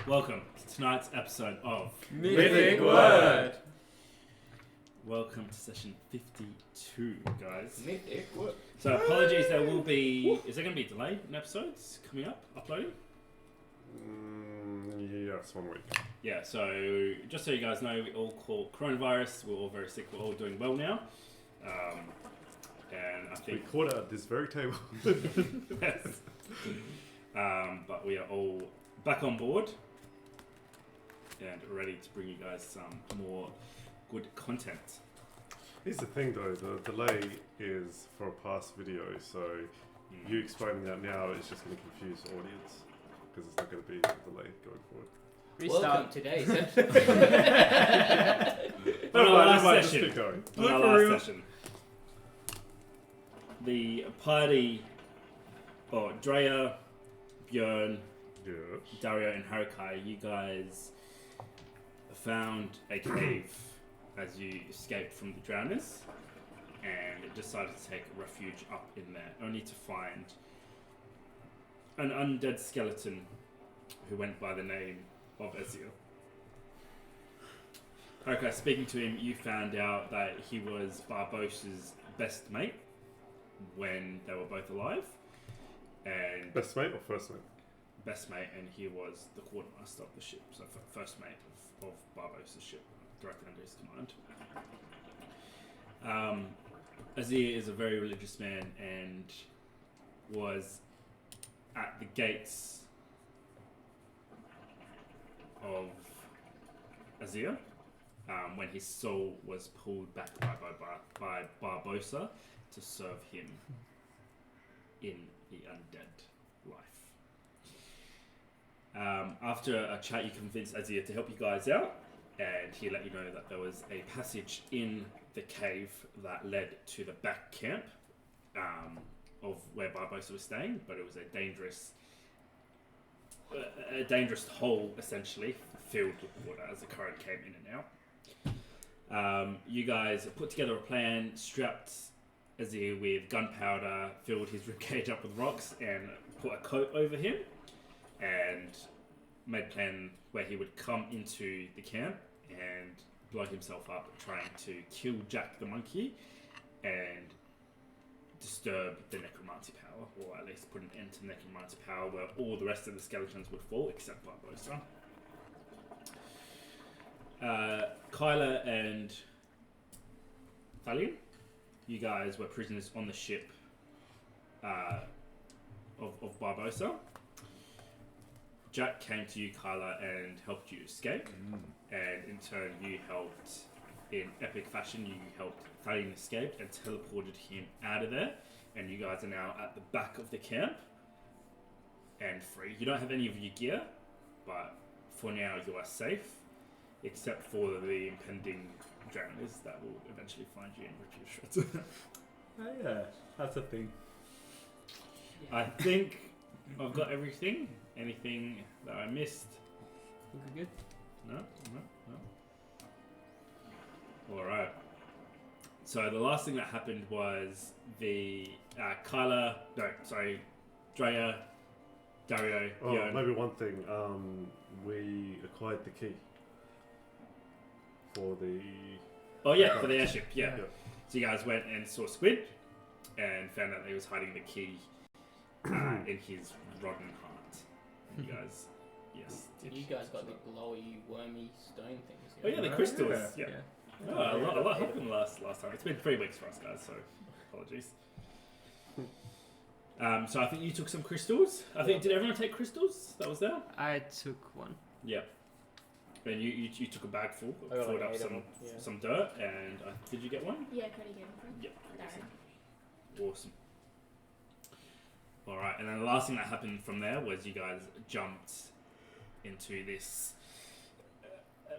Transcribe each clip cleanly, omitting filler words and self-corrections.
Welcome to tonight's episode of Mythic Wyrd. Welcome to session 52, guys. Mythic Wyrd. So apologies, there will be... Is there going to be a delay in episodes coming up, uploading? Yes, 1 week. Yeah, so just so you guys know, we all caught coronavirus. We're all very sick. We're all doing well now. And I think... We caught it at this very table. Yes. But we are all back on board and ready to bring you guys some more good content. Here's the thing though, the delay is for a past video, so you explaining that now is just going to confuse the audience because it's not going to be a delay going forward. Welcome today's episode. On our last Just session, keep going. on our last session, the party, Drea, Bjorn, Yeah. Daario and Harakai, you guys found a cave as you escaped from the drowners and decided to take refuge up in there, only to find an undead skeleton who went by the name of Azir. Harakai, speaking to him, you found out that he was Barbossa's best mate when they were both alive. And Best mate or first mate? best mate, and he was the quartermaster of the ship, so first mate of Barbossa's ship, directly under his command. Azir is a very religious man and was at the gates of Azir when his soul was pulled back by Barbossa to serve him in the undead life. After a chat, you convinced Azir to help you guys out, and he let you know that there was a passage in the cave that led to the back camp of where Barbossa was staying, but it was a dangerous hole, essentially, filled with water as the current came in and out. You guys put together a plan, strapped Azir with gunpowder, filled his ribcage up with rocks, and put a coat over him, and made a plan where he would come into the camp and blow himself up, trying to kill Jack the monkey and disturb the necromancy power, or at least put an end to necromancy power where all the rest of the skeletons would fall except Barbossa. Kyla and Thalian, you guys were prisoners on the ship of Barbossa. Jack came to you, Kyla, and helped you escape. And in turn, you helped, in epic fashion, you helped Thalian escape and teleported him out of there. And you guys are now at the back of the camp and free. You don't have any of your gear, but for now you are safe, except for the impending drowners that will eventually find you and rip you to shreds. Oh yeah, that's a thing. I think I've got everything. Anything that I missed? Think we're good? No. Alright. So the last thing that happened was the Drea, Daario, Bjorn. Maybe one thing. We acquired the key for the... Oh yeah, for the airship, yeah. So you guys went and saw Squid and found out that he was hiding the key in his rotten heart. And you guys, yes. You guys got the glowy, wormy stone things. Oh yeah, the crystals. Yeah. Yeah. Oh, a lot happened last time. It's been 3 weeks for us, guys, so apologies. So I think you took some crystals. Did everyone take crystals that was there? I took one. Yeah. And you took a bag full, I got filled like up 8 of them, yeah. some dirt, and did you get one? Yeah, Cody gave it. Yep. Darren. Awesome. Alright, and then the last thing that happened from there was you guys jumped into this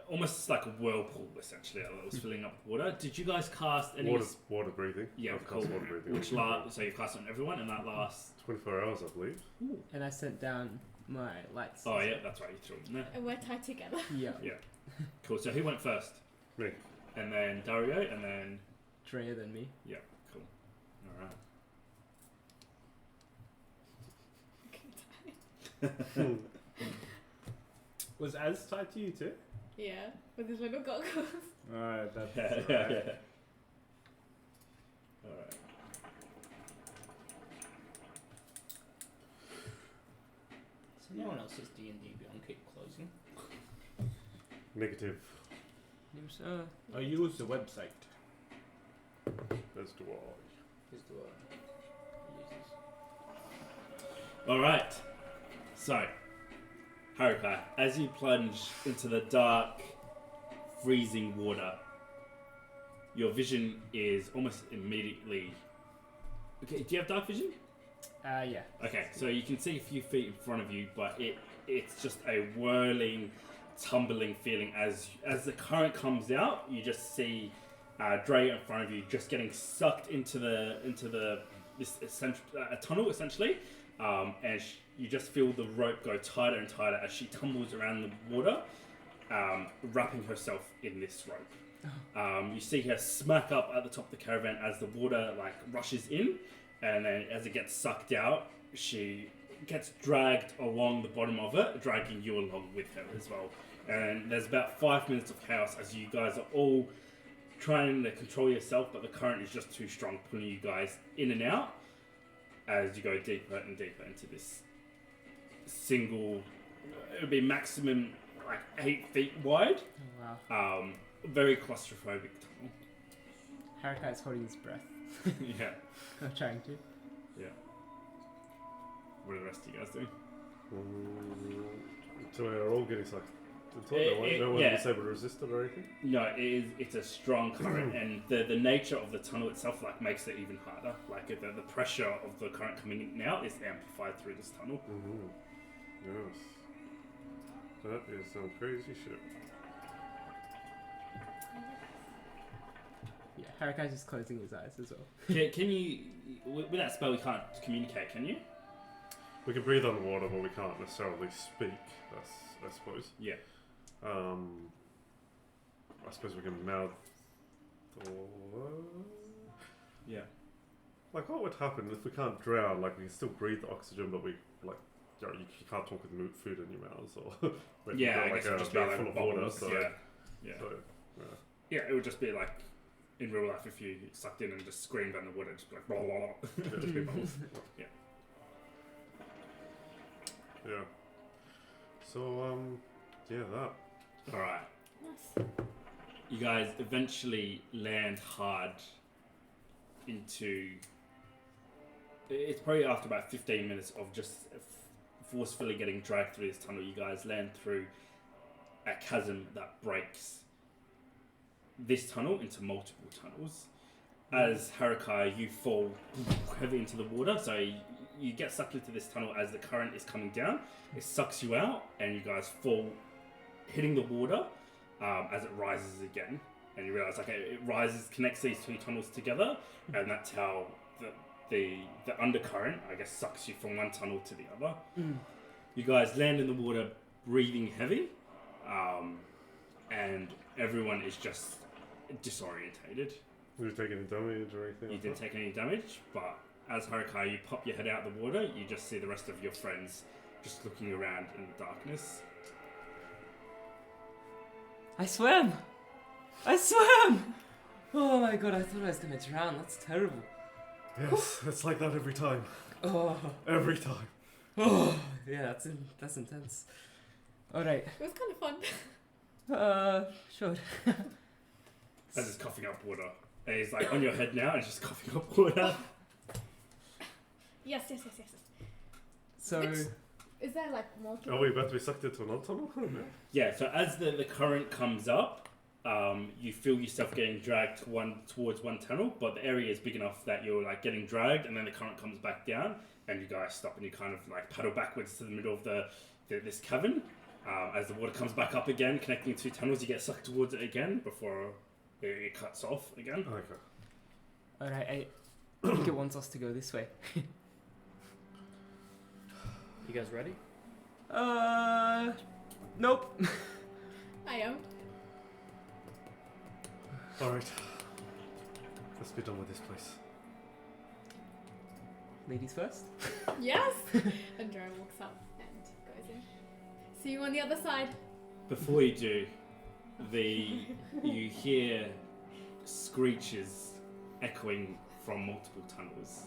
almost like a whirlpool, essentially, that was filling up with water. Did you guys cast any... Water breathing. Yeah, I've cool. cast water breathing. Which so you've cast it on everyone, and that lasts... 24 hours, I believe. Ooh. And I sent down my lights. Oh yeah, that's right, you threw it in there. And we're tied together. Yeah. Yeah. Cool, so who went first? Me. And then Daario, and then... Drea than me. Yeah, cool. Alright. Was Az tied to you too? Yeah, with his little goggles. Alright, that's Yeah, right. yeah, yeah. Alright. So no one else's D&D Beyond keep closing. Negative. I use the website. As do I. Is the users. Alright. So, Harakai, as you plunge into the dark, freezing water, your vision is almost immediately... Okay, do you have dark vision? Yeah. Okay, so you can see a few feet in front of you, but it's just a whirling, tumbling feeling as the current comes out. You just see Drea in front of you, just getting sucked into this tunnel essentially, and you just feel the rope go tighter and tighter as she tumbles around the water, wrapping herself in this rope. You see her smack up at the top of the caravan as the water rushes in. And then as it gets sucked out, she gets dragged along the bottom of it, dragging you along with her as well. And there's about 5 minutes of chaos as you guys are all trying to control yourself, but the current is just too strong, pulling you guys in and out as you go deeper and deeper into this single, it would be maximum 8 feet wide. Oh, wow. Very claustrophobic tunnel. Harakai's holding his breath. Yeah. I'm trying to. Yeah. What are the rest of you guys doing? So we're all getting sucked into it? No one yeah. was able to resist it or anything? No, it's a strong current, and the nature of the tunnel itself makes it even harder. The pressure of the current coming in now is amplified through this tunnel. Mm-hmm. Yes. That is some crazy shit. Yeah, Harakai's just closing his eyes as well. Can you, with that spell, you can't communicate, can you? We can breathe underwater, but we can't necessarily speak, I suppose. Yeah. I suppose we can mouth... Yeah. What would happen if we can't drown? We can still breathe the oxygen, but we, you can't talk with food in your mouths, or... when Yeah, you've I got, guess it would just be a full of water, bubbles, so... Yeah. So, Yeah, it would just be in real life, if you sucked in and just screamed underwater, just be blah, blah, blah. Just be bubbles. Yeah. yeah. So, yeah, that. Alright. Nice. You guys eventually land hard into... It's probably after about 15 minutes of just forcefully getting dragged through this tunnel, you guys land through a chasm that breaks this tunnel into multiple tunnels. As Harakai, you fall heavy into the water, so you get sucked into this tunnel as the current is coming down. It sucks you out, and you guys fall, hitting the water as it rises again. And you realise it rises, connects these two tunnels together, and that's how the undercurrent, I guess, sucks you from one tunnel to the other. You guys land in the water, breathing heavy, and everyone is just disorientated. Did you take any damage or anything? You didn't take any damage, but as Harakai, you pop your head out of the water, you just see the rest of your friends just looking around in the darkness. I swam! I swam! Oh my god, I thought I was gonna drown. That's terrible. Yes, it's like that every time. Oh, Every time. oh, yeah, that's intense. Alright, It was kind of fun. sure. As it's coughing up water. And he's on your head now and just coughing up water. Yes. So, Is there multiple? Are we about to be sucked into another tunnel? Yeah, so as the current comes up, you feel yourself getting dragged towards one tunnel, but the area is big enough that you're getting dragged, and then the current comes back down, and you guys stop and you kind of paddle backwards to the middle of this cavern. As the water comes back up again, connecting two tunnels, you get sucked towards it again before it cuts off again. Okay. alright, I think it wants us to go this way. You guys ready? Nope. I am. Alright. Let's be done with this place. Ladies first. Yes. And Drea walks up and goes in. See you on the other side. Before you do, you hear screeches echoing from multiple tunnels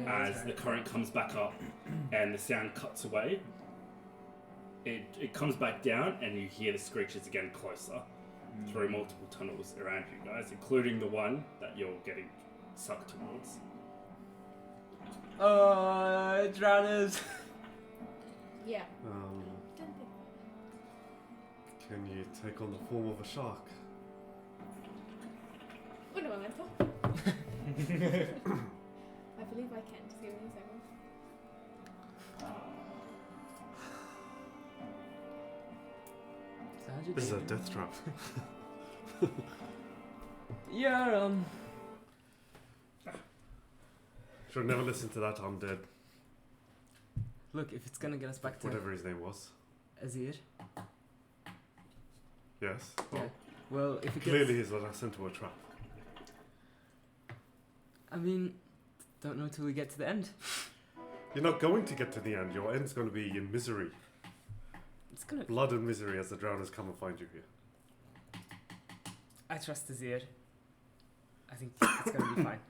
as the current comes back up and the sound cuts away. It comes back down and you hear the screeches again closer through multiple tunnels around you guys, including the one that you're getting sucked towards. Drowners. Yeah. Um, Don't think. can you take on the form of a shark? Un momento. I believe I can. Just give me a second. So how'd you This is do? a death trap. Yeah, Should never listen to that undead, look, if it's gonna get us back to whatever his name was. Azir. Yes. Yeah. Well, if it Clearly gets... he's let us into a trap. I mean, don't know till we get to the end. You're not going to get to the end. Your end's going to be in misery. It's gonna... Blood and misery as the drowners come and find you here. I trust Azir. I think it's gonna be fine.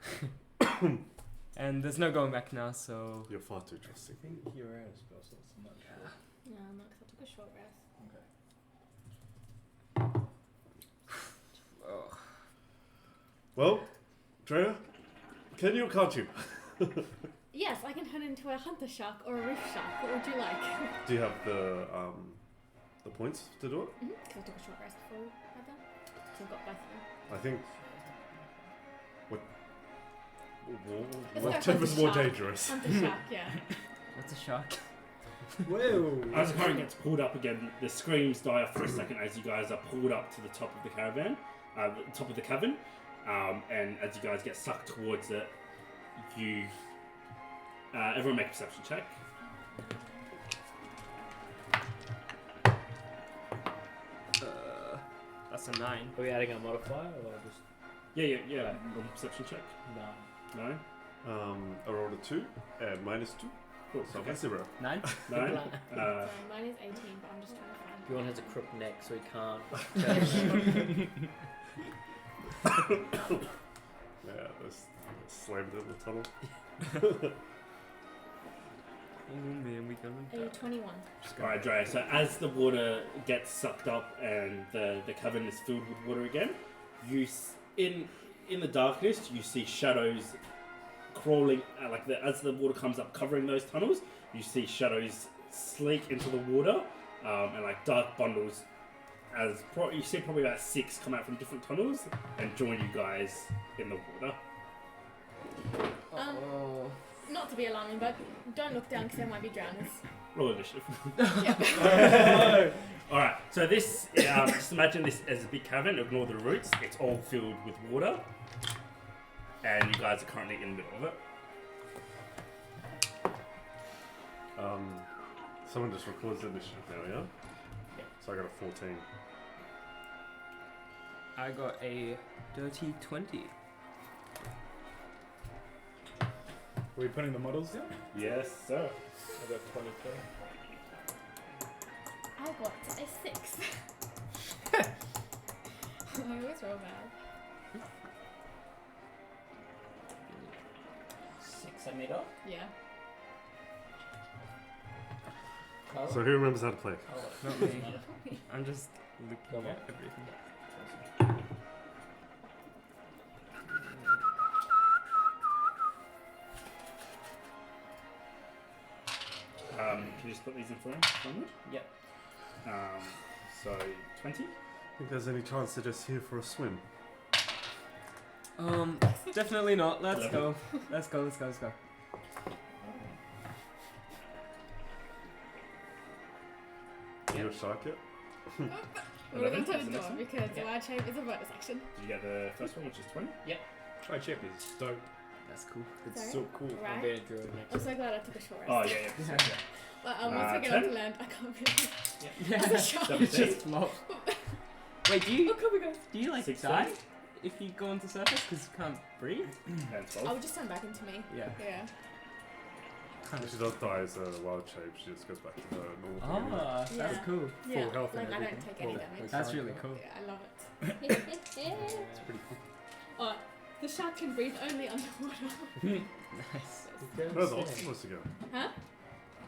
And there's no going back now, so... You're far too trusting. I think you're out of spell slots. I'm not sure. No, not because I took a short rest. Oh. Well, Drea, can you or can't you? Yes, I can turn into a hunter shark or a reef shark. What would you like? Do you have the points to do it? Because I took a short rest before we had that. So I've got both of them. I think. Let's go Whatever's hunter more shark. dangerous. Hunter shark, yeah. What's a shark? Whoa! As the current gets pulled up again, the screams die off for a second as you guys are pulled up to the top of the caravan, the top of the cavern, and as you guys get sucked towards it, you everyone make a perception check. That's a 9. Are we adding a modifier or just Yeah. Roll a perception check. no? 9. I rolled a 2 and minus 2. Cool. So Okay. that's 0. 9? 9. So mine is 18, but I'm just trying to find. Bjorn has a crooked neck, so he can't. Yeah, that's slammed in the tunnel. Oh man, we gonna A 21. Alright, Drea, so as the water gets sucked up and the cavern is filled with water again, in the darkness you see shadows crawling, as the water comes up covering those tunnels, you see shadows slink into the water, and like dark bundles, you see probably about 6 come out from different tunnels and join you guys in the water. Oh. Not to be alarming, but don't look down because there might be drowners. Roll initiative. Yeah. Alright, so this, just imagine this as a big cavern, ignore the roots, it's all filled with water, and you guys are currently in the middle of it. Someone just records the initiative now, yeah? Yeah. So I got a 14. I got a dirty 20. Are we putting the models down? Yes, sir. I got 22. I got a 6. I always roll bad. 6 I made up. Yeah. Oh. So who remembers how to play? Not me. I'm just looking Come at on. everything. Can you just put these in front of me? Yep. So 20. Think there's any chance they're just here for a swim? Definitely not. Let's 11. go. Let's go. Let's go. Let's go. Are you a shark yet? We're going 11, to is the the door next one? because Yeah. the wide shape is a bonus action. Did you get the first one, which is 20? Try chip is dope. That's cool. It's Sorry? so cool. Right. I'm being a druid next I'm so glad I took a short rest. Oh, yeah. But once I get 10? onto land, I can't really. Yeah. As a shark. It's just flop. Wait, do Oh, you come we go. like 6 die points? if you go onto surface because you can't breathe? And I 12. would just turn back into me. Yeah. Yeah. If she does die as a wild shape, she just goes back to her normal thing. anyway. Oh, that's Yeah. cool. Yeah, health and like I everything. don't take any Well, damage. That's really cool. Yeah, I love it. It's pretty cool. Oh, the shark can breathe only underwater. Nice. Where's the octopus again? Huh?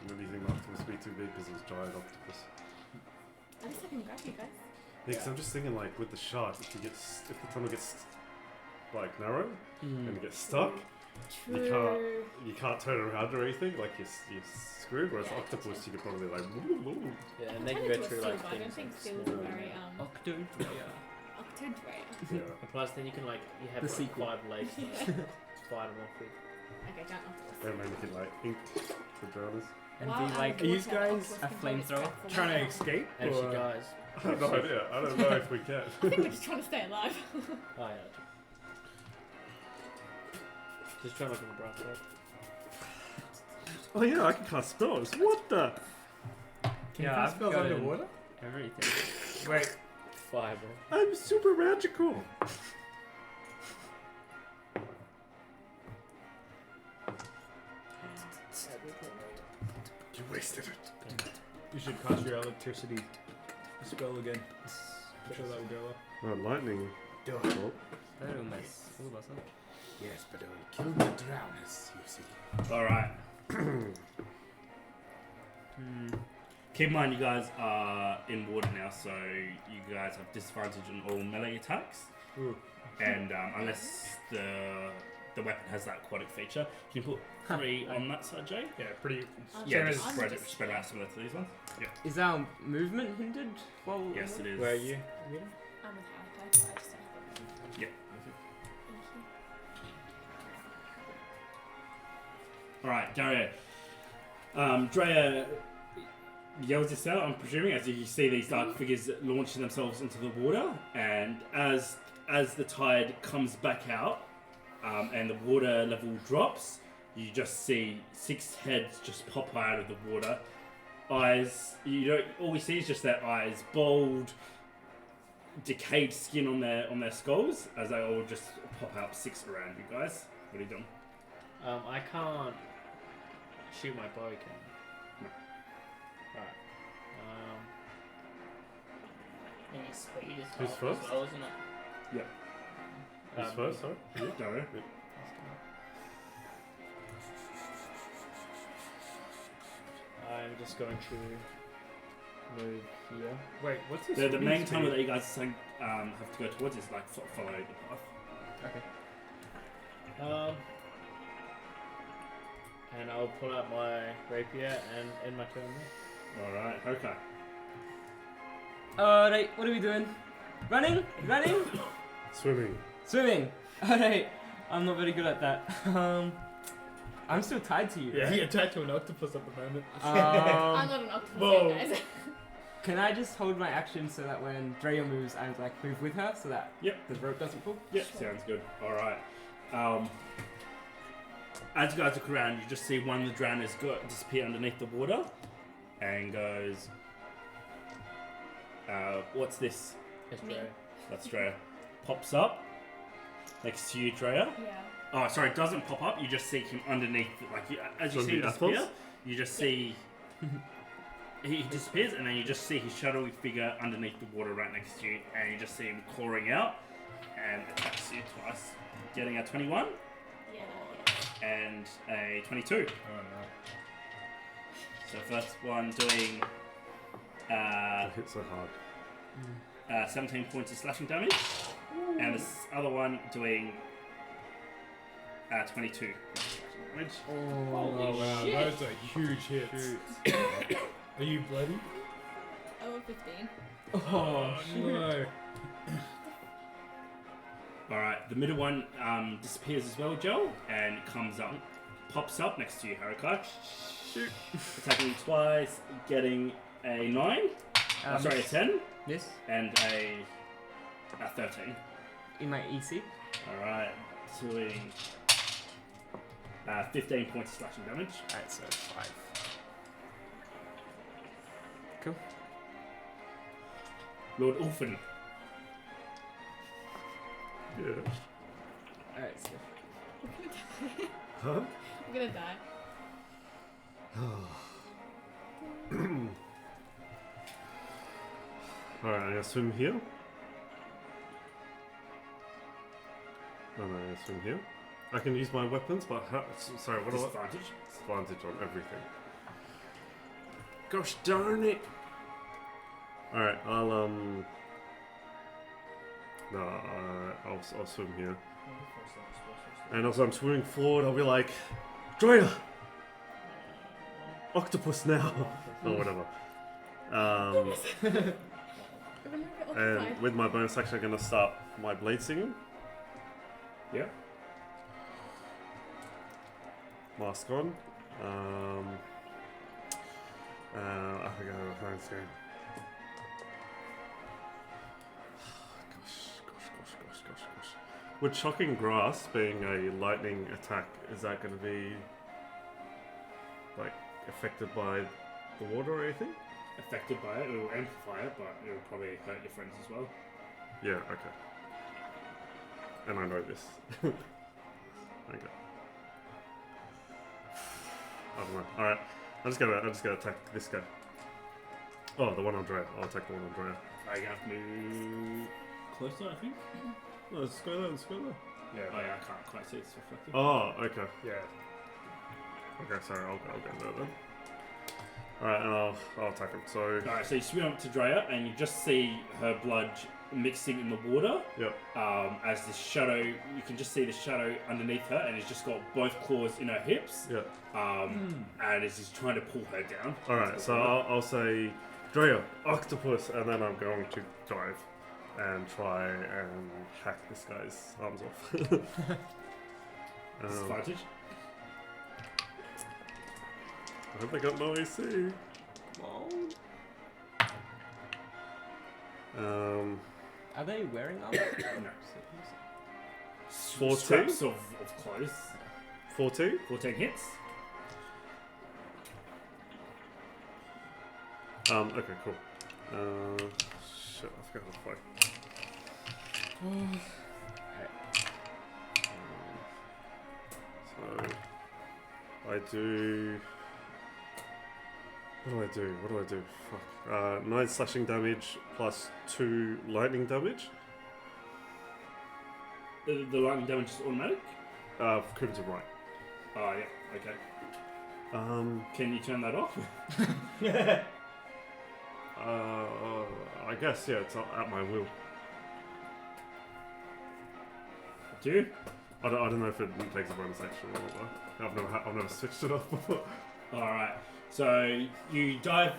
And then you think the octopus would be too big because it was giant octopus. At least I can grab you guys. Yeah, because I'm just thinking like with the shark, if the tunnel gets like narrow and you get stuck, True. you can't turn around or anything. Like you're screwed. Whereas Yeah, octopus, you could probably like. Yeah, and I'm they can turning go to a through sea, like but I don't things. think like, seals small- are very Octodrea. Octodrea. Yeah. And plus, then you can like you have The like sequel. 5 legs to Yeah. fight them off with. Okay, giant octopus. And then you can like ink the drowners. And While be out like, of Are you water, guys octopus a can hold its flamethrower? breath for Trying to longer. escape? And she or- dies. I have no idea. I don't know if we can. I think we're just trying to stay alive. Oh yeah. Just trying to look in the bright side. Oh yeah, I can cast spells. What the? Can you Yeah, cast I've spells got underwater? everything. Wait, Fireball. I'm super magical. You wasted it. you should cast your electricity spell again. I'm sure that will go well. Oh, lightning. Do it. Oh, That'll mess all of us up. Yes, but it will kill the drowners, you see. All right. Hmm. Keep in mind, you guys are in water now, so you guys have disadvantage on all melee attacks. Ooh. And unless the weapon has that aquatic feature, can you put 3 on that side, Jay? Yeah, pretty. Yeah, Same just as- spread out similar to these ones. Yeah. Is our movement hindered? While Yes, it is. Where are you? I'm with Harakai, so I just have Yeah. Thank you. All right, Dario. Drea yells this out, I'm presuming, as you see these dark figures launching themselves into the water, and as the tide comes back out and the water level drops, you just see 6 heads just pop out of the water. Eyes, all we see is just their eyes, bald, decayed skin on their skulls, as they all just pop out 6 around you guys. What are you doing? I can't shoot my bow, can I? No. Alright. And his speed is Who's half first? as well, isn't it? who's first? Sorry. You? Dario? I'm just going to move here. Wait, what's this? The main tunnel that you guys have to go towards is like follow the path. Okay. And I'll pull out my rapier and end my turn there. Alright, okay. Alright, what are we doing? Running? Running? Swimming. Swimming! Alright, I'm not very good at that. I'm still tied to you. Yeah, right? he attacked to an octopus at the moment. I'm not an octopus Whoa. yet, guys. Can I just hold my action so that when Drea moves, I like move with her so that Yep. the rope doesn't pull? Yep, sounds good. Alright. As you guys look around, you just see one of the drowners disappear underneath the water and goes, what's this? It's Me. Drea. That's Drea. Pops up next to you, Drea. Yeah. Oh, sorry, it doesn't pop up. You just see him underneath. As you From see him the disappear, apples? you just see he disappears, and then you just see his shadowy figure underneath the water right next to you, and you just see him clawing out and attacks you twice, getting a 21 Yeah, that and a 22. Oh no. So first one doing It hit so hard. 17 points of slashing damage, and this other one doing 22 damage. Oh wow, shit. those are huge hits. Are you bloody? Oh, 15. Oh, no. Alright, the middle one disappears as well, Joe, and pops up next to you, Harakai. Shoot. Attacking you twice, getting a 9, sorry, a 10, Yes, and a 13. in my EC. Alright, doing 15 points of slashing damage. Alright, so 5. Cool. Lord Ulfin. Yeah. Alright, so Huh? I'm gonna die. Alright, I'm gonna swim here. Oh no, I'm gonna swim here. I can use my weapons, but sorry, what do I? Disadvantage. Disadvantage on everything. Gosh darn it! Alright, I'll swim here. And as I'm swimming forward, I'll be like, Drea! Octopus now! Or whatever. And with my bonus action, I'm going to start my blade singing. Yeah. Mask on. I think I have a phone screen. Gosh. Would shocking grass being a lightning attack, is that going to be like affected by the water or anything? Affected by it, it will amplify it, but it will probably hurt your friends as well. Yeah, okay. And I know this. Okay. I don't know. Alright. I'm just gonna attack this guy. Oh, the one on Drea. I'll attack the one on Drea. I have to move closer, I think. No, let's go there, let's go there. Yeah. Oh yeah, I can't quite see it's reflecting. Oh, okay. Yeah. Okay, sorry, I'll go there then. Alright, and I'll attack him. So Alright, so you swim up to Drea and you just see her blood mixing in the water. Yep. As the shadow, you can just see the shadow underneath her, and it's just got both claws in her hips. yeah. And it's just trying to pull her down. Alright, so I'll say Drea, octopus, and then I'm going to dive and try and hack this guy's arms off. Disadvantage. I hope they got no AC. Are they wearing armor? No. 14? Scraps of clothes. 14? 14 hits. Okay, cool. Shit, I forgot how to fight. So I do. What do I do? Fuck. 9 slashing damage plus 2 lightning damage. The lightning damage is automatic? Crimson right. Oh, yeah, okay. Can you turn that off? I guess, yeah, it's at my will. Do you? I don't know if it takes a bonus action or not. I've never switched it off before. Alright, so you dive.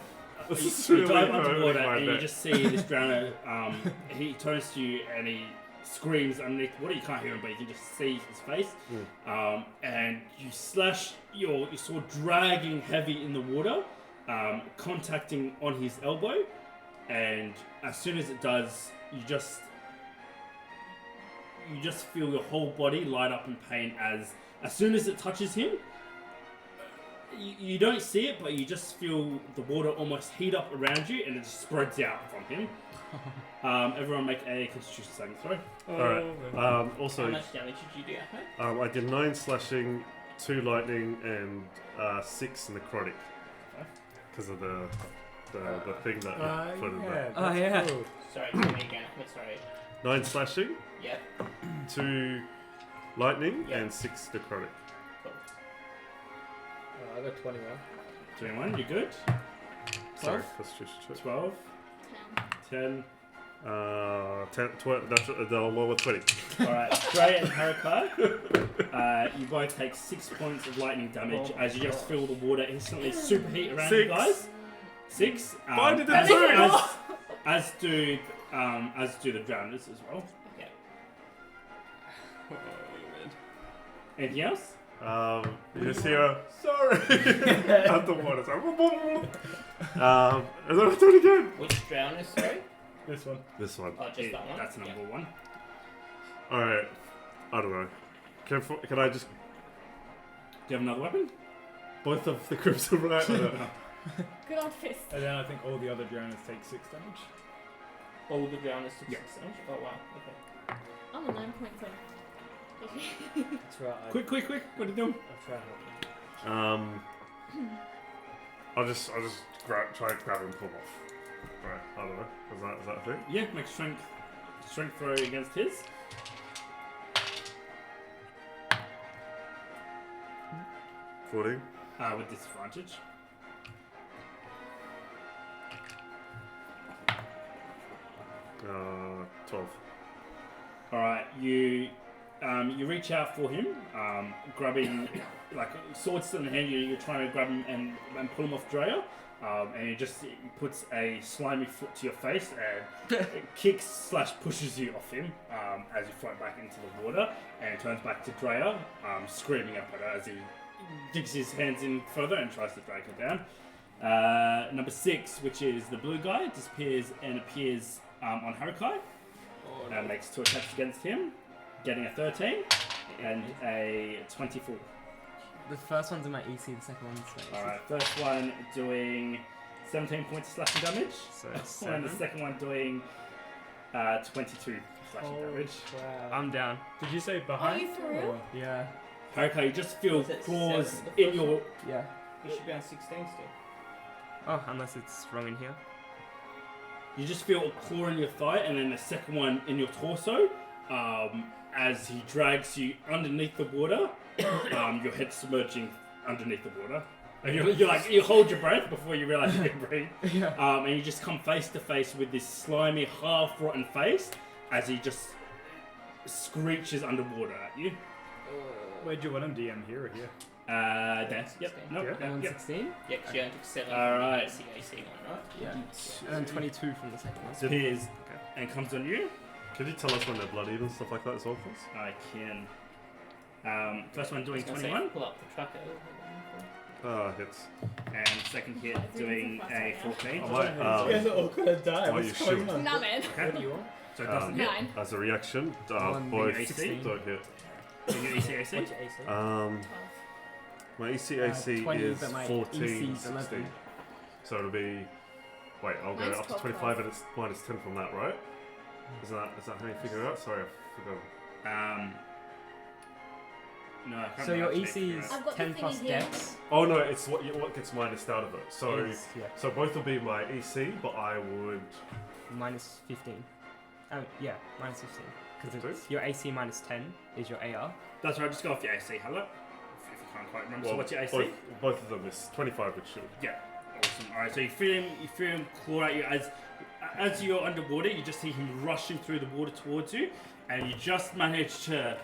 This You, is you really dive hurting underwater my and you neck. just see this drowner. He turns to you and he screams underneath the water. You can't hear him, but you can just see his face. And you slash your sword, dragging heavy in the water, contacting on his elbow. And as soon as it does, you just feel your whole body light up in pain as soon as it touches him. You don't see it, but you just feel the water almost heat up around you, and it just spreads out from him. Everyone make a Constitution saving throw. Alright. Also, How much damage did you do, Ahmed? I did 9 slashing, 2 lightning, and 6 necrotic. Because of the thing that I put in there. Oh, yeah. Sorry, tell me again, Ahmed, sorry. 9 slashing, Yep. 2 lightning, Yeah. and 6 necrotic. Cool. I got 21. 21, you good? Sorry, Constitution check. 12, 10. 10, 12, that's the lower 20. Alright, Drea and Harakai, you both take 6 points of lightning damage as you just feel the water instantly superheat around you 6. guys. 6. Why did it as, do? as do the drowners as well. Yep. Anything else? You just hear, sorry, at the water. And then I do it again. Which drown is sorry? This one. This one. Oh, just that one? That's number 1. Alright, I don't know. Can I just... Do you have another weapon? Both of the crimson right? Good old fist. And then I think all the other drowners take 6 damage. All the drowners took Yeah. 6 damage? Oh, wow. Okay. I'm on 9.7. That's right. Quick. What are you doing? I'll try helping. I'll just try and grab him and pull him off. Right, I don't know. Is that a thing? Yeah, make strength throw against his. 14. With disadvantage. Uh, 12. All right, you reach out for him, grabbing like sword still in hand. You're trying to grab him and pull him off Drea, and he puts a slimy foot to your face and kicks/pushes you off him as you float back into the water and turns back to Drea, screaming up at her as he digs his hands in further and tries to drag her down. Number 6, which is the blue guy, disappears and appears on Harakai. And makes 2 attacks against him, getting a 13 and a 24. The first one's in my EC, the second one's my EC. Alright, first one doing 17 points of slashing damage, So and the 7. second one doing 22 slashing damage. I'm down. Did you say Are behind? you for real? Yeah. Harakai, you just feel Is it claws 7? The in first your... Yeah. You should be on 16 still. Oh, unless it's wrong in here. You just feel a claw in your thigh, and then the second one in your torso, as he drags you underneath the water, your head submerging underneath the water. And you hold your breath before you realise you can breathe. Yeah. And you just come face to face with this slimy, half-rotten face as he just screeches underwater at you. Where'd you want him, DM? Here or here? There. Yep. Nope. Yeah. And Yep. 16? Yeah, because you only took 7 Alright. from the CAC one, right? Yeah. And 22 from the second one. Disappears and comes on you. Could you tell us when they're bloodied and stuff like that as well, please? I can. First one doing I was gonna say, 21, pull up the tracker. Hits. and second hit doing a 14. I might, You guys are all gonna die. Why What's you going shoot? on? Nah, man. Okay. What do you want? So it doesn't hit. 9. as a reaction, One both being 16. don't hit. So your ECAC. What's your AC? 12. My ECAC 20, is but my 14, EC is 16. 11. So it'll be... Wait, I'll go Mine's up to 12, 25 and it's minus 10 from that, right? Is that how you figure it out? Sorry, I forgot. No, I can't So your actually EC figure is it out. I've got the 10 plus thingy here. dex. Oh no, it's what gets minused out of it. So Is, yeah, so both will be my EC, but I would... minus 15. Oh, yeah, minus 15. Because 15? your AC minus 10 is your AR. That's right, just go off your AC, hello? If you can't quite remember. So what's your AC? Both of them is 25 with shield. Yeah, awesome. Alright, so you feel him claw at you as you're underwater, you just see him rushing through the water towards you, and you just manage to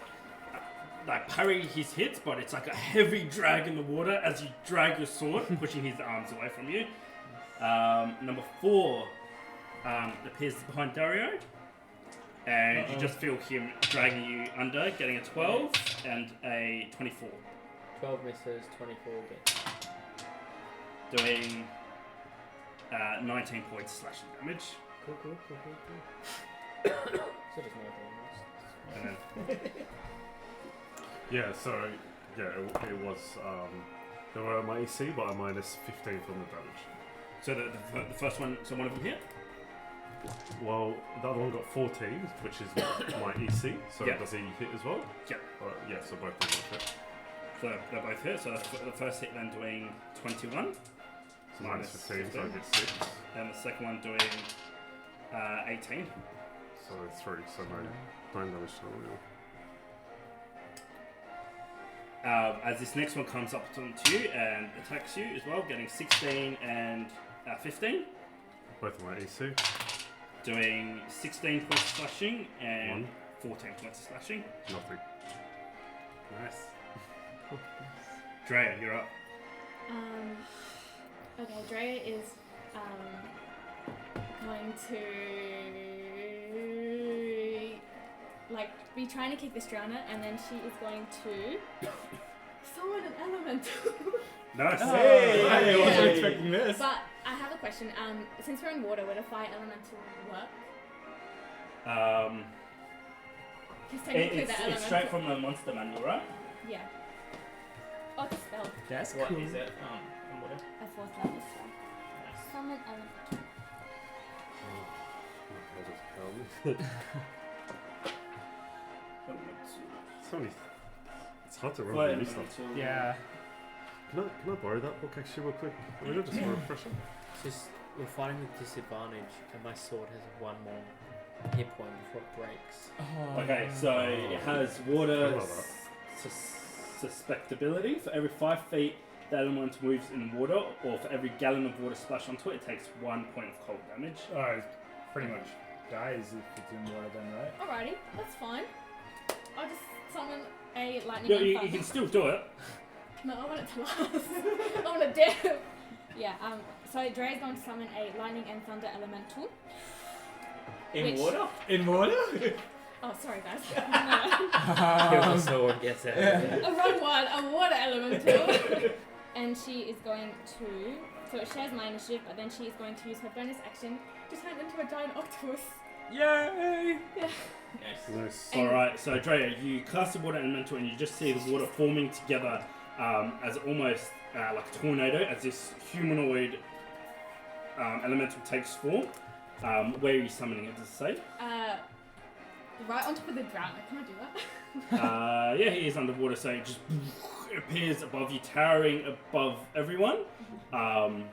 like parry his hits, but it's like a heavy drag in the water as you drag your sword, pushing his arms away from you. Number 4 appears behind Daario, and you just feel him dragging you under, getting a 12 and a 24, 12 misses, 24 gets. doing 19 points slashing damage. Cool. So does my And then Yeah, so yeah, it was they were at my EC, but I minus 15 from the damage. so the first one, so one of them hit. Well, the other one got 14, which is my EC. So Yeah. does he hit as well? Yeah. Yeah. So both of them hit. So they both hit. So the first hit then doing 21, So minus 15, so I get 6. and the second one doing 18. So 3. So 9 damage total. As this next one comes up onto you and attacks you as well, getting 16 and 15, Both of my EC. doing 16 points of slashing and 1. 14 points of slashing. Nothing. Nice. Drea, you're up. Okay, Drea is going to be trying to kick this drowner, and then she is going to summon an elemental. Nice. Hey, I Yeah. wasn't expecting this. But I have a question. Since we're in water, would a fire elemental work? Because technically It's the elemental. straight from the monster manual, right? Yeah. Oh, it's a spell. That's What cool. is it? And what? A 4th level spell. Summon elemental. So many. It's hard to remember new stuff. Yeah. Can I borrow that book actually real quick? I mean, just for a refresher. Just we're fighting with disadvantage, and my sword has one more hit point before it breaks. Okay, so it has water suspectability. For every 5 feet the element moves in water, or for every gallon of water splashed onto it, it takes 1 point of cold damage. Oh, it pretty much dies if it's in water then, right? Alrighty, that's fine. I'll just summon a lightning Yeah, and you thunder. can still do it. No, I want it to last. I want to dare. Yeah, so Drea's going to summon a lightning and thunder elemental. In Which- water? In water? Oh, sorry guys. Kill the sword, gets it. No. A wrong one, a water elemental. And she is going to, so it shares my initiative, but then she is going to use her bonus action to turn into a giant octopus. Yay! Yeah. Nice. And- Alright, so Drea, you cast the water elemental and you just see the water forming together as almost like a tornado, as this humanoid elemental takes form. Where are you summoning it, does it say? Right on top of the drowner. Can I do that? Yeah, he is underwater, so it just appears above you, towering above everyone. And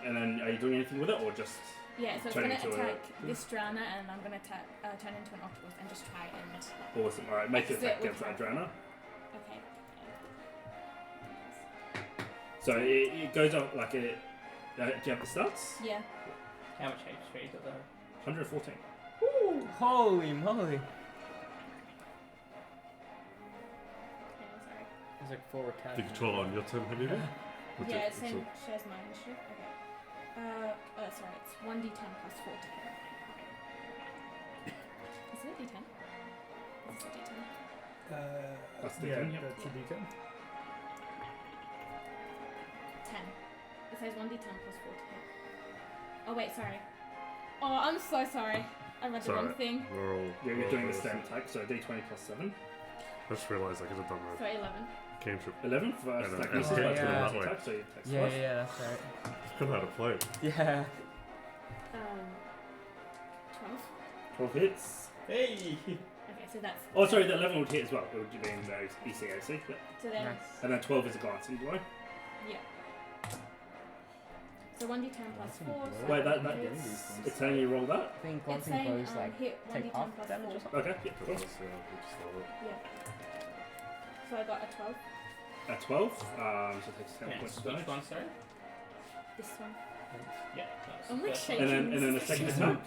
then are you doing anything with it, or just... Yeah, so it's Turn going to into a- attack this drowner, and I'm going to turn into an octopus and just try and... Awesome, alright, make an Exit attack with against that her. drowner. Okay. So it goes up like a... do you have the stats? Yeah. How much HP is it though? 114. Holy moly. Okay, I'm sorry. It's like 4 attacks. Do you control on your turn, have you? Yeah, it's same shares my initiative. Okay. Sorry, it's 1d10 plus 4 to hit. Is it a d10? It's a d10. That's the yeah, thing, yep. that's a D10. 10. It says 1d10 plus 4 to hit. Oh wait, sorry. Oh, I'm so sorry. I read the Sorry. wrong thing. We're all. Yeah, you're we're doing all the same awesome. attack, so d20 plus 7. I just realised I could have done So 11. that cantrip. 11 for And, attack. and This is okay, like yeah. the last that way. attack, so you take Yeah, twice. yeah, that's right. Could know how to play. Yeah. 12. 12 hits. Hey! Okay, so that's... Oh, sorry, the 11 would hit as well. It would be in the ECAC. But, So then... Nice. and then 12 is a glancing blow. Yeah. So 1d10 plus 4. So Wait, that hits. it's telling you roll that? I think It's glancing saying blows like hit take 1d10 half plus damage 4. or something. Okay, yeah, cool. Because, we just love it. Yeah. So I got a 12. At 12, so it takes 10 Yeah, points of which damage. one, sorry? This one. Yeah, that's I'm like first shaking. And then the second attack,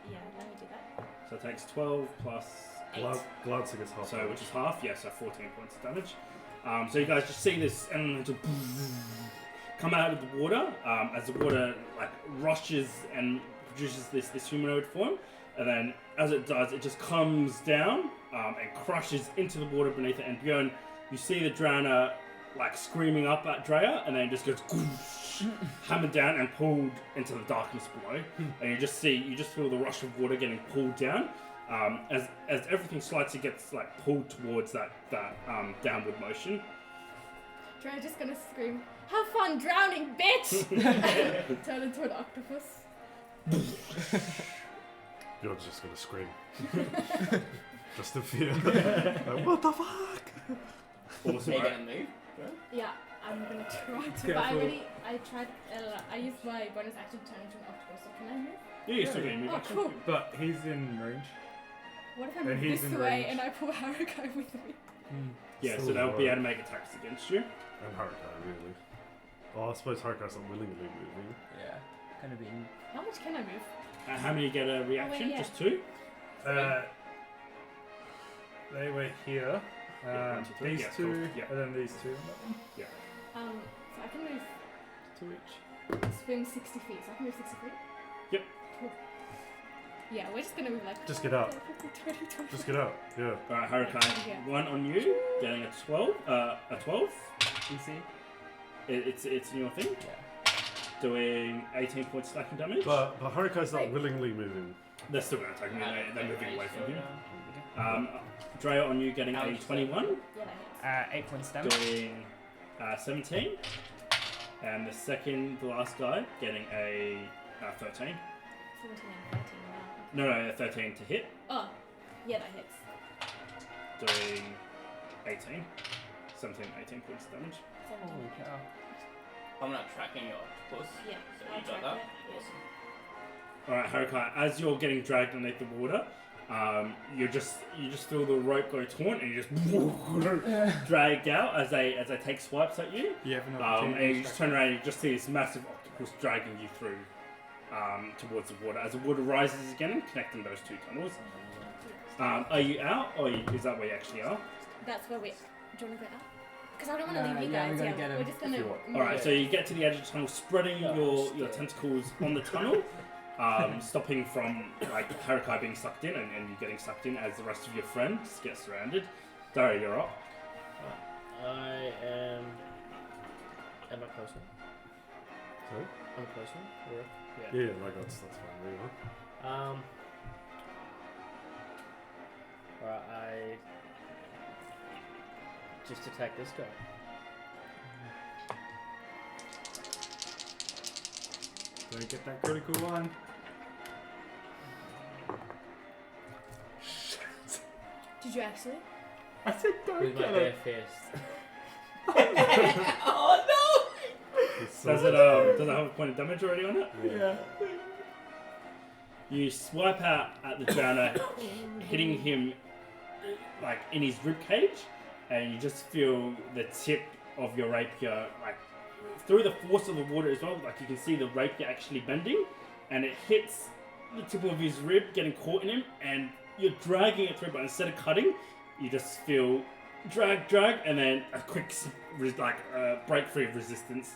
Yeah, let me do that. so it takes 12 plus 8. Glancing is half. so which is half, yeah, so 14 points of damage. So you guys just see this elemental come out of the water as the water like rushes and produces this humanoid form, and then as it does, it just comes down and crushes into the water beneath it. And Bjorn, you see the drowner like screaming up at Drea, and then it just goes hammered down and pulled into the darkness below. And you just feel the rush of water getting pulled down. As everything slightly gets like pulled towards that downward motion. Dre's just gonna scream, "Have fun drowning, bitch!" Turn into an octopus. You're just gonna scream. Just in fear. Like, what the fuck? Awesome. Are you Right? gonna move? Yeah, I'm gonna try to. But Careful. I used my bonus action to turn into an octopus. So can I move? Yeah, you're still getting move Oh, action. cool. But he's in range. What if I And move he's this in way range. and I pull Harakai with me? Yeah, so Still they'll be low. able to make attacks against you. And Harakai, really. Oh, I suppose Harakai's not willingly moving. Yeah. Kind of being. How much can I move? How many get a reaction? yeah. Just 2? They were here. Yeah, 1, 2, 3. These Yeah, two, cool. Yeah. and then these two. So I can move To each. swim 60 feet. So I can move 60 feet. Yep. Cool. Yeah, we're just gonna move like. Just get out. 20, 20. Just get out. Yeah. Alright, Harakai, Yeah. 1 on you, getting a 12. A 12. EC? It's in your thing. Yeah. Doing 18 points slashing damage. But Harakai's not Wait. willingly moving. They're still going to attack me. They're moving away from you. Yeah. Drea on you getting a 21. Yeah, that hits. 8 points damage. Doing 17. And the last guy, getting a 13. 17 and 13 now. No, 13 to hit. Oh, yeah, that hits. Doing 18. 17, 18 points of damage. Holy cow. I'm not tracking your octopus. Yeah, So I'll you track got that? it. Awesome. Alright, Harakai, as you're getting dragged underneath the water, you just feel the rope go taut and you just drag out as they take swipes at you. You have an And opportunity. you just turn around and you just see this massive octopus dragging you through towards the water. As the water rises again, connecting those two tunnels. Are you out, or is that where you actually are? That's where we. Do you want to go out? Because I don't want to leave you yeah, guys. we gotta get We're him. just gonna. If you want. Alright, so you get to the edge of the tunnel, spreading your tentacles on the tunnel, stopping from like Harakai being sucked in and you getting sucked in as the rest of your friends get surrounded. Dario, you're up. I am. Am I closer? Sorry? I'm closer. Or, Yeah, like that's fine. There you are. Alright, I just attack this guy. Don't get that critical one. Did you actually? I said don't With my get bare it. fist. Oh It's Does so- it have a point of damage already on it? Yeah. You swipe out at the drowner, hitting him like in his rib cage, and you just feel the tip of your rapier like through the force of the water as well. Like you can see the rapier actually bending, and it hits the tip of his rib, getting caught in him, and you're dragging it through. But instead of cutting, you just feel drag, and then a quick break free of resistance,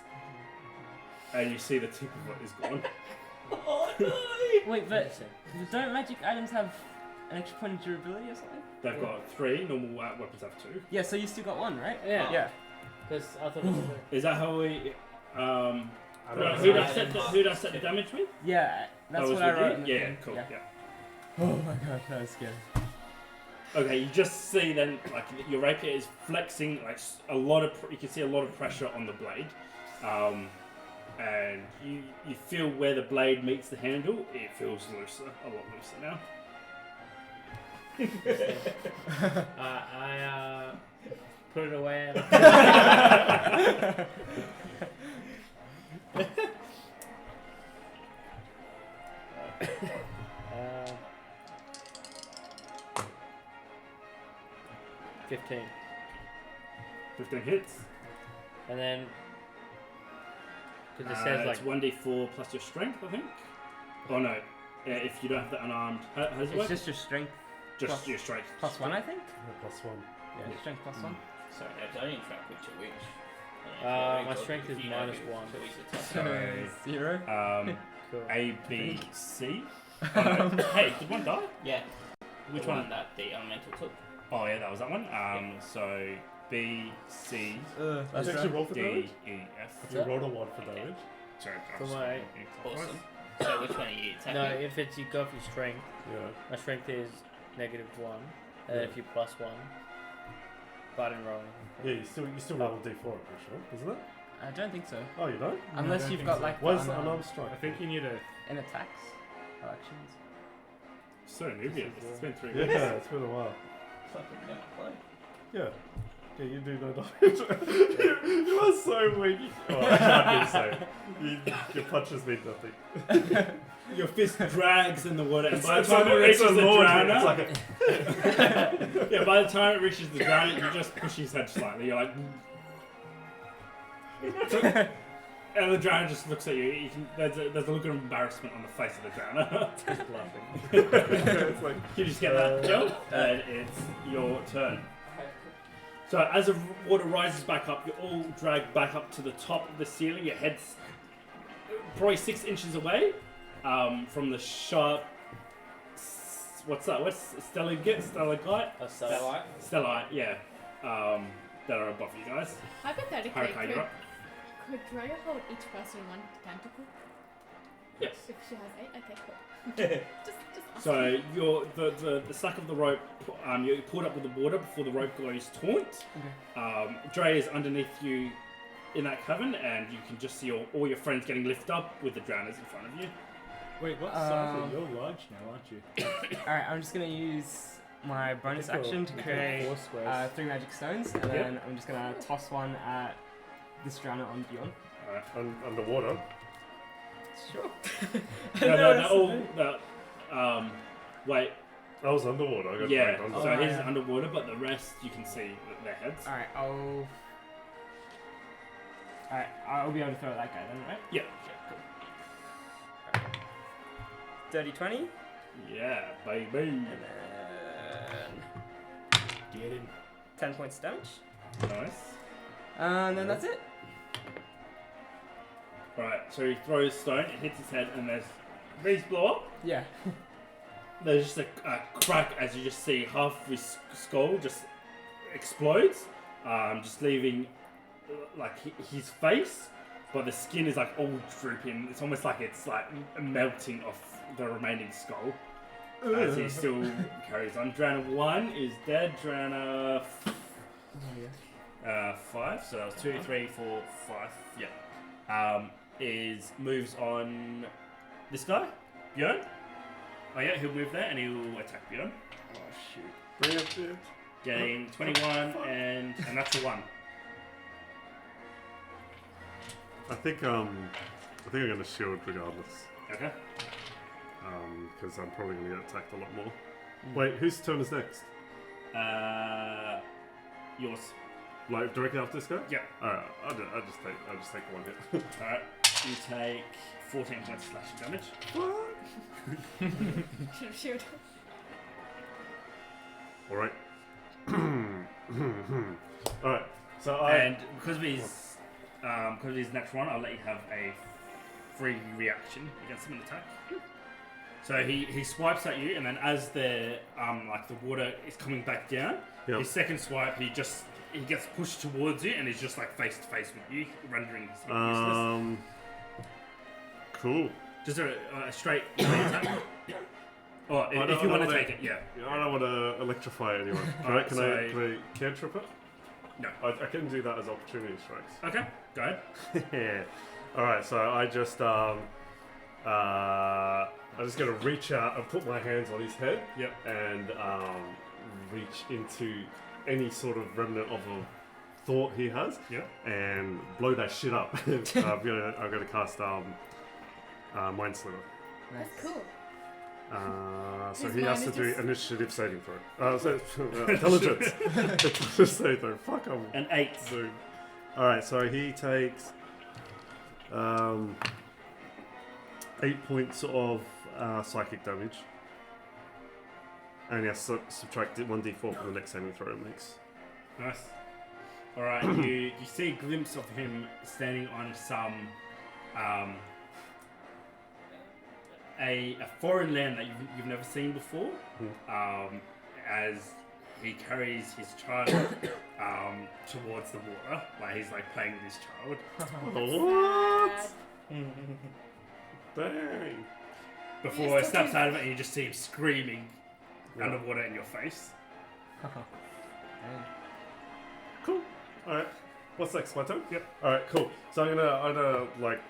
and you see the tip of it is gone. Oh no! Wait, but don't magic items have an extra point of durability or something? They've got 3. Normal weapons have 2. Yeah, so you still got 1, right? Yeah. Yeah. Because I thought it was Is that how we? I don't Who know. did I set the damage with? Yeah, that's That was what I with wrote. you? in the Yeah, thing. cool. Yeah. Yeah. Oh my god, that was scary. Okay, you just see then like your rapier is flexing like you can see a lot of pressure on the blade, and you feel where the blade meets the handle. It feels looser, a lot looser now. I put it away. And 15. 15 hits. And then. Because it says It's like. 1d4 plus your strength, I think. Oh no, if you don't have the unarmed, how does it It's work? just your strength Just plus- your strength. plus 1, I think? Yeah, +1. Yeah, strength plus 1. Sorry, I don't interact with your wish. My strength is -1. So, 0. Cool. A, B, C. Oh, no. Hey, did one die? Yeah. Which the one? that the elemental took. Oh yeah, that was that one. So B, C, That's Did you right. roll for D, damage? E, F. Did you roll a 1 for Okay. damage? Sorry, For I'm my- Awesome. So which one are you attacking? No, if it's you go for your strength, Yeah. my strength is -1, and Yeah. if you +1, but I didn't roll anything. Yeah, you still roll a D4, I'm pretty sure, isn't it? I don't think so. Oh, you don't? Unless don't you've think got so. like Why the is the unarmed unarmed strike? I think you need a. in attacks or actions. So newbie. It's been 3 Yeah, weeks. it's been a while. Fucking gonna play. Yeah. Yeah, you do no damage. you are so weak. Oh, I can't be so. Your punches mean nothing. Your fist drags in the water, and by the It's time like- it it's reaches a the laundry. drowner, It's like a yeah, by the time it reaches the drowner, you just push his head slightly. You're like, and the drowner just looks at you. There's a look of embarrassment on the face of the drowner. Just laughing. it's like You just get that jump, and it's your turn. So as the water rises back up, you're all dragged back up to the top of the ceiling. Your head's probably 6 inches away from the sharp. What's that? What's stalagmite? Stellite, yeah. That are above you guys. Hypothetically, Harakai, you're up. could Drea hold each person one tentacle? Yes. If she has 8? Okay, cool. just So you're the slack of the rope. You're pulled up with the water before the rope goes taut. Drea is underneath you in that cavern, and you can just see all your friends getting lifted up with the drowners in front of you. Wait, what size? You're large now, aren't you? Alright, I'm just gonna use my bonus action to create 4 squares. 3 magic stones, and then I'm just gonna toss one at this drowner on Bjorn. Underwater. Sure. Wait. I was underwater. I got Yeah, dragged under. so Oh, he's yeah. underwater, but the rest you can see their heads. Alright, I'll be able to throw that guy then, right? Yeah. Cool. Dirty 20. Yeah, baby. And then Get in. 10 points damage. Nice. And then that's it. Right, so he throws stone, it hits his head, and there's these blow up. Yeah. There's just a crack as you just see half of his skull just explodes, just leaving like his face, but the skin is like all drooping. It's almost like it's like melting off the remaining skull as he still carries on. Drowner 1 is dead. Drowner 5, so that was 2, 3, 4, 5. Yeah. Moves on this guy, Bjorn. Oh yeah, he'll move there and he'll attack Bjorn. Oh shoot. Bring it there. Getting 21 and a natural 1. I think I'm gonna shield regardless. Okay. Because I'm probably gonna get attacked a lot more. Wait, whose turn is next? Yours. Like directly after this guy? Yeah. Alright, I'll just take one hit. Alright. You take 14 points of slashing damage. Should have shielded. Alright. Alright. So And because of his natural 1, I'll let you have a free reaction against him in attack. So he swipes at you, and then as the water is coming back down, Yep. his second swipe he gets pushed towards you, and he's just like face to face with you, rendering his hit useless. Cool. Just a straight attack. Or if you want to take it, yeah. I don't want to electrify anyone. Alright, Can I cantrip it? No. I can do that as opportunity strikes. Okay, go ahead. Alright, so I just I'm just gonna reach out and put my hands on his head. Yep. And reach into any sort of remnant of a thought he has. Yep. And blow that shit up. I'm gonna cast Mind Sliver. That's cool. So His he has to mind do is just- initiative saving throw. Intelligence. Intelligence saving throw. Fuck, I'm An 8. zoom. Alright, so he takes 8 points of psychic damage. And he has to subtract 1d4 from the next saving throw it makes. Nice. Alright, you see a glimpse of him standing on some a foreign land that you've never seen before, as he carries his child towards the water, like he's like playing with his child. What? Sad. Dang. Before Yes, he snaps okay. out of it and you just see him screaming Yeah. underwater in your face. Cool. Alright. What's next? My turn? Yep. Alright, cool. So I'm gonna like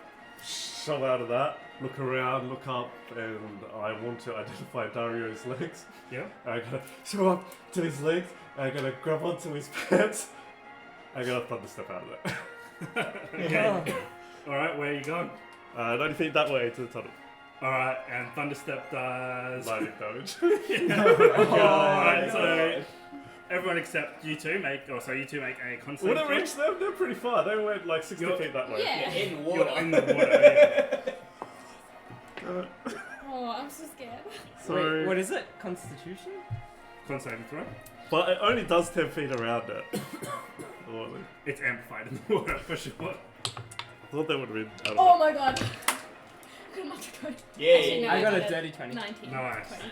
shove out of that, look around, look up, and I want to identify Dario's legs. Yeah. I'm gonna swim up to his legs, and I'm gonna grab onto his pants. I'm gonna thunderstep out of it. Okay. Alright, where are you going? 90 feet that way to the tunnel. Alright, and Thunderstep does. Lightning damage. Alright, so everyone except you two make a con save Would it throw. reach them? They're pretty far. They went like 60 You're- feet that way. Yeah. In You're water. in the water. Yeah. Oh, I'm so scared. Sorry. Wait, what is it? Constitution? Con saving throw. But it only does 10 feet around it. Oh, It's amplified in the water for sure. I thought that would have been. I don't Oh know. my god. Good luck. Yeah, Actually, no, I got a got dirty 20. 19. Nice. 20.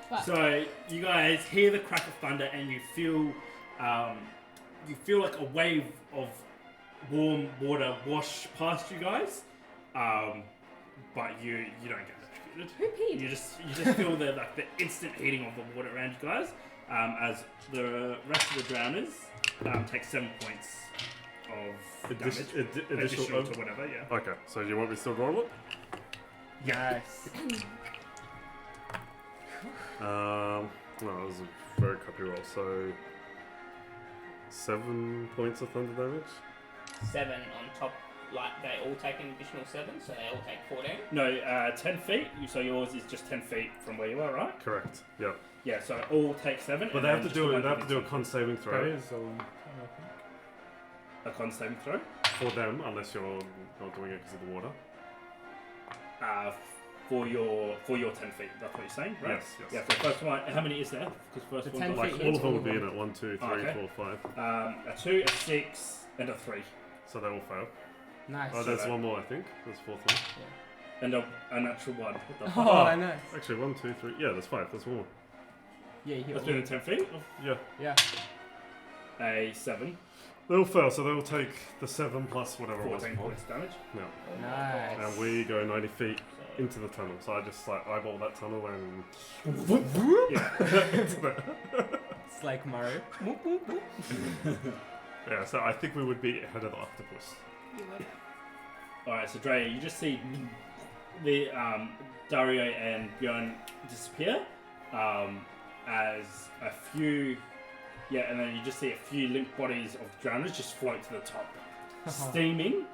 But So you guys hear the crack of thunder and you feel like a wave of warm water wash past you guys, but you don't get electrocuted. who peed? You just feel the instant heating of the water around you guys, as the rest of the drowners take 7 points of damage, additional to whatever. Yeah. Okay, so you want me to still roll it? Yes. No, that was a very crappy roll. So 7 points of thunder damage. 7 on top. Like they all take an additional 7, so they all take 14. No, 10 feet. So yours is just 10 feet from where you are, right? Correct. Yeah. Yeah. So all take 7. But and they have then to just do the it. one They have to do a takes con saving That throw is a con saving throw. for them, unless you're not doing it because of the water. For your 10 feet. That's what you're saying, right? Yes. Yes. Yeah. For the first one, how many is there? Because first The one. 10 got Like feet all each, of them all will of be in them. it. 1, 2, 3, Okay. 4, 5. A 2, a 6, and a 3, So they all fail. Nice. Oh, there's one more, I think. There's 4th one. and a natural 1. What the fuck? Oh, nice. Actually, 1, 2, 3. Yeah, there's 5. There's one more. Yeah, you hit That's all. doing 10 feet. Yeah. Yeah. A 7, They all fail, so they will take the 7 plus whatever it was 14 before. points damage. Yeah. Nice. And we go 90 feet So, into the tunnel. So I just like eyeball that tunnel and Yeah. It's like Mario. yeah. So I think we would be ahead of the octopus. You would. Alright, so Drea, you just see the Daario and Bjorn disappear as a few, and then you just see a few limp bodies of drowners just float to the top, steaming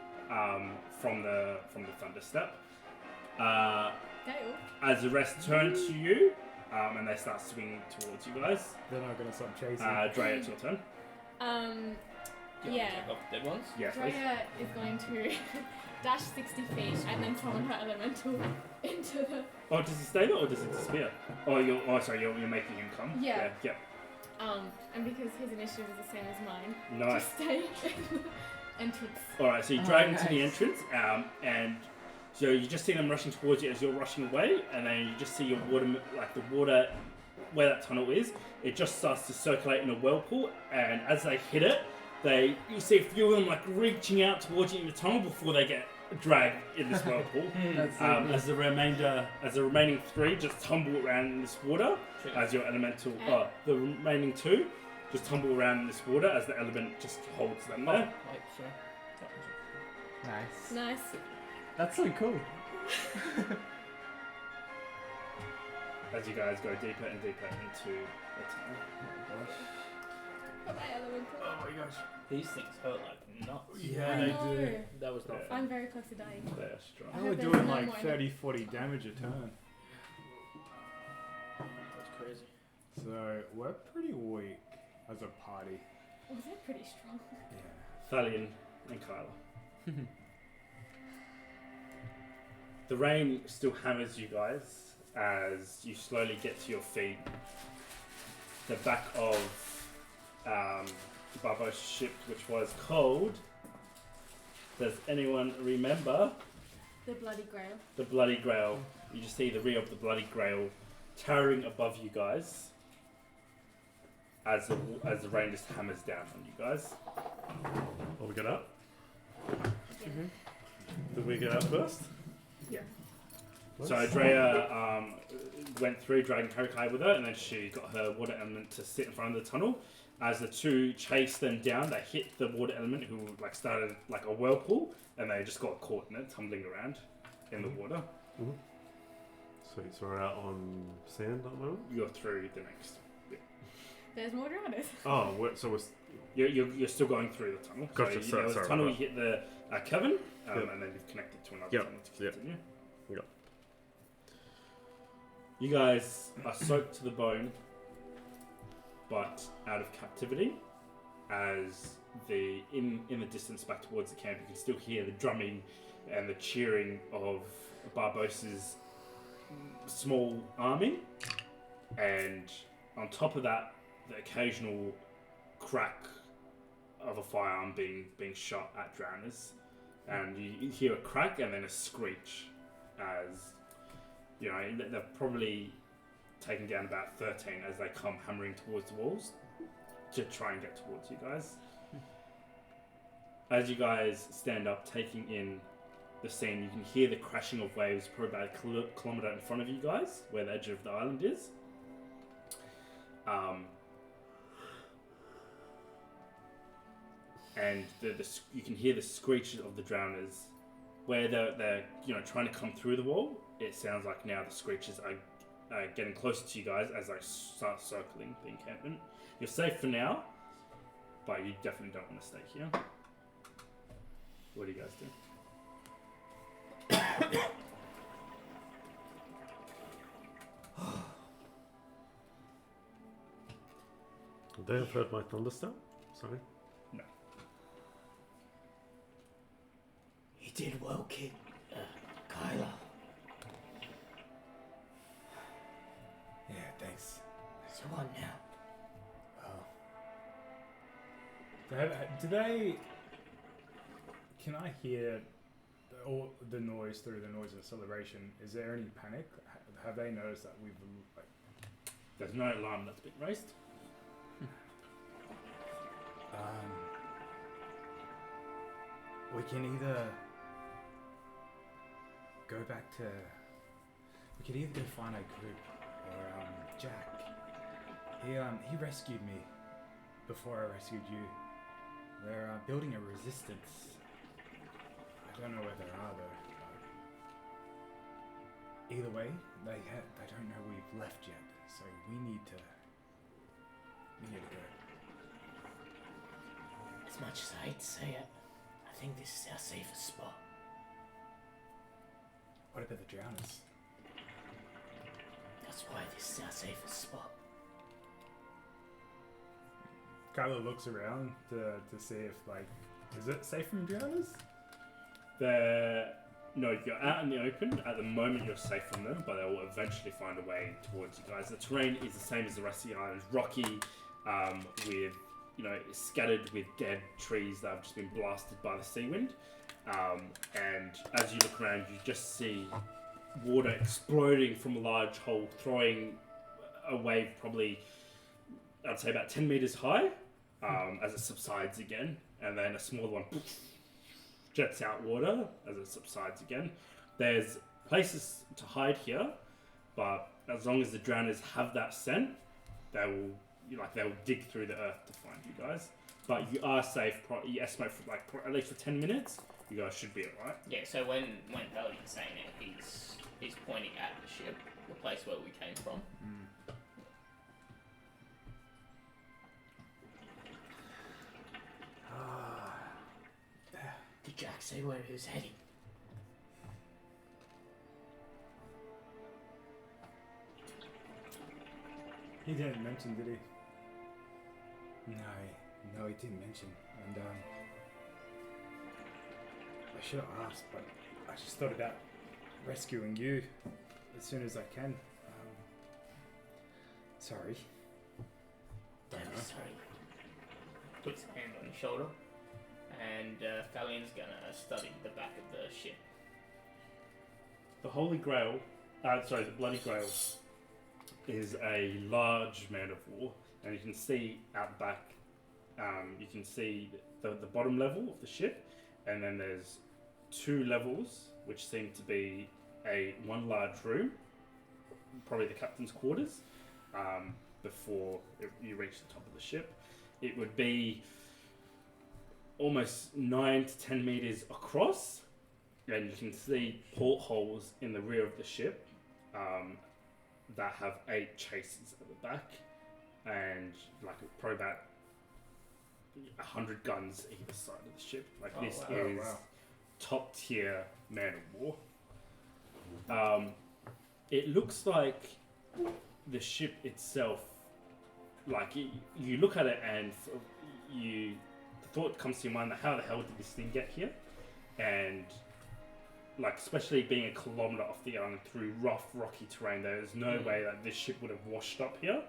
from the thunder step. Dale. As the rest turn to you, and they start swinging towards you guys. They're not gonna stop chasing. Drea, it's your turn. do you Yeah. want to take off the dead ones? Yeah, please. Drea is going to dash 60 feet and then summon her elemental into the. Oh, does he stay there or does he disappear? Oh, you're making him come. Yeah. Yeah. And because his initiative is the same as mine, Nice. just stay in the entrance. Alright, so you Oh, drag into the nice. entrance, and so you just see them rushing towards you as you're rushing away, and then you just see your water, like the water where that tunnel is, it just starts to circulate in a whirlpool, and as they hit it, you see a few of them like reaching out towards you in the tunnel before they get dragged in this whirlpool. That's so cool. As the remaining 3 just tumble around in this water, Sure. as your elemental, the remaining 2 just tumble around in this water as the element just holds them there. Wait, sorry. Nice. Nice. That's so cool. As you guys go deeper and deeper into the tunnel. Got my elemental. Oh my gosh. These things hurt like nuts. Yeah, I they know. do. That was not Yeah. fun. I'm very close to dying. They are strong. I They hope were there's doing no like more 30, 40 damage a turn. That's crazy. So we're pretty weak as a party. Oh, they're pretty strong. Yeah. Thalian and Kyla. The rain still hammers you guys as you slowly get to your feet. The back of Barbo's ship, which was called. Does anyone remember The Bloody Grail. the Bloody Grail? You just see the rear of the Bloody Grail towering above you guys as the rain just hammers down on you guys. Will we get up? Yeah. Did we get up first? Yeah. So Drea went through, dragging Harakai with her, and then she got her water element to sit in front of the tunnel. As the 2 chased them down, they hit the water element, who like started like a whirlpool, and they just got caught in it, tumbling around in the water. Sweet, so we're out on sand at the moment? You're through the next. There's more drowners. Oh, so we're... You're still going through the tunnel. Gotcha, So there was a sorry tunnel, about you hit the cavern, Yep. and then you've connected to another Yep, tunnel to yep. continue. Yep. You guys are soaked to the bone, but out of captivity. As in the distance back towards the camp, you can still hear the drumming and the cheering of Barbos's small army, and on top of that, the occasional crack of a firearm being shot at drowners, and you hear a crack and then a screech as you know they've probably taken down about 13 as they come hammering towards the walls to try and get towards you guys. As you guys stand up taking in the scene, you can hear the crashing of waves probably about a kilometre in front of you guys where the edge of the island is. And you can hear the screeches of the drowners where they're trying to come through the wall. It sounds like now the screeches getting closer to you guys as I start circling the encampment. You're safe for now, but you definitely don't want to stay here. What do you guys do? Would they have heard my thunderstorm? Sorry. You did well, kid. Kyla. Yeah, thanks. So what now? Well, Do they? Can I hear all the noise through the noise of celebration? Is there any panic? Have they noticed that we've like? There's no alarm that's been raised. We can either go back to. We could either go find our group or Jack. He rescued me before I rescued you. They're building a resistance. I don't know where they are though. But either way, they don't know we've left yet, so we need to go. as much as I hate to say it, I think this is our safest spot. What about the drowners? That's why this is our safest spot. Kyla looks around to see if, like, is it safe from drowners? No, you're out in the open. At the moment, you're safe from them, but they will eventually find a way towards you guys. The terrain is the same as the rest of the island. It's rocky, with, scattered with dead trees that have just been blasted by the sea wind. And as you look around, you just see water exploding from a large hole, throwing a wave probably, I'd say about 10 meters high, as it subsides again. And then a smaller one jets out water as it subsides again. There's places to hide here, but as long as the drowners have that scent, they will dig through the earth to find you guys. But you are safe. You estimate for at least for 10 minutes, you guys should be alright. Yeah. So when Thalian's saying it, he's pointing at the ship, the place where we came from. Did Jack say where he was heading? He didn't mention, did he? No, he didn't mention. And I should have asked, but I just thought about rescuing you as soon as I can. Sorry. Don't be sorry. Puts a hand on his shoulder, and Thalian's gonna study the back of the ship. The Holy Grail, the Bloody Grail, is a large man of war, and you can see out back, you can see the bottom level of the ship, and then there's two levels which seem to be one large room, probably the captain's quarters, before you reach the top of the ship. It would be almost 9 to 10 meters across, and you can see portholes in the rear of the ship that have 8 chasers at the back, and probably about 100 guns either side of the ship. This is top tier man of war. It looks like the ship itself, you look at it and the thought comes to your mind that how the hell did this thing get here? And especially being a kilometer off the island through rough, rocky terrain, there's no way that this ship would have washed up here.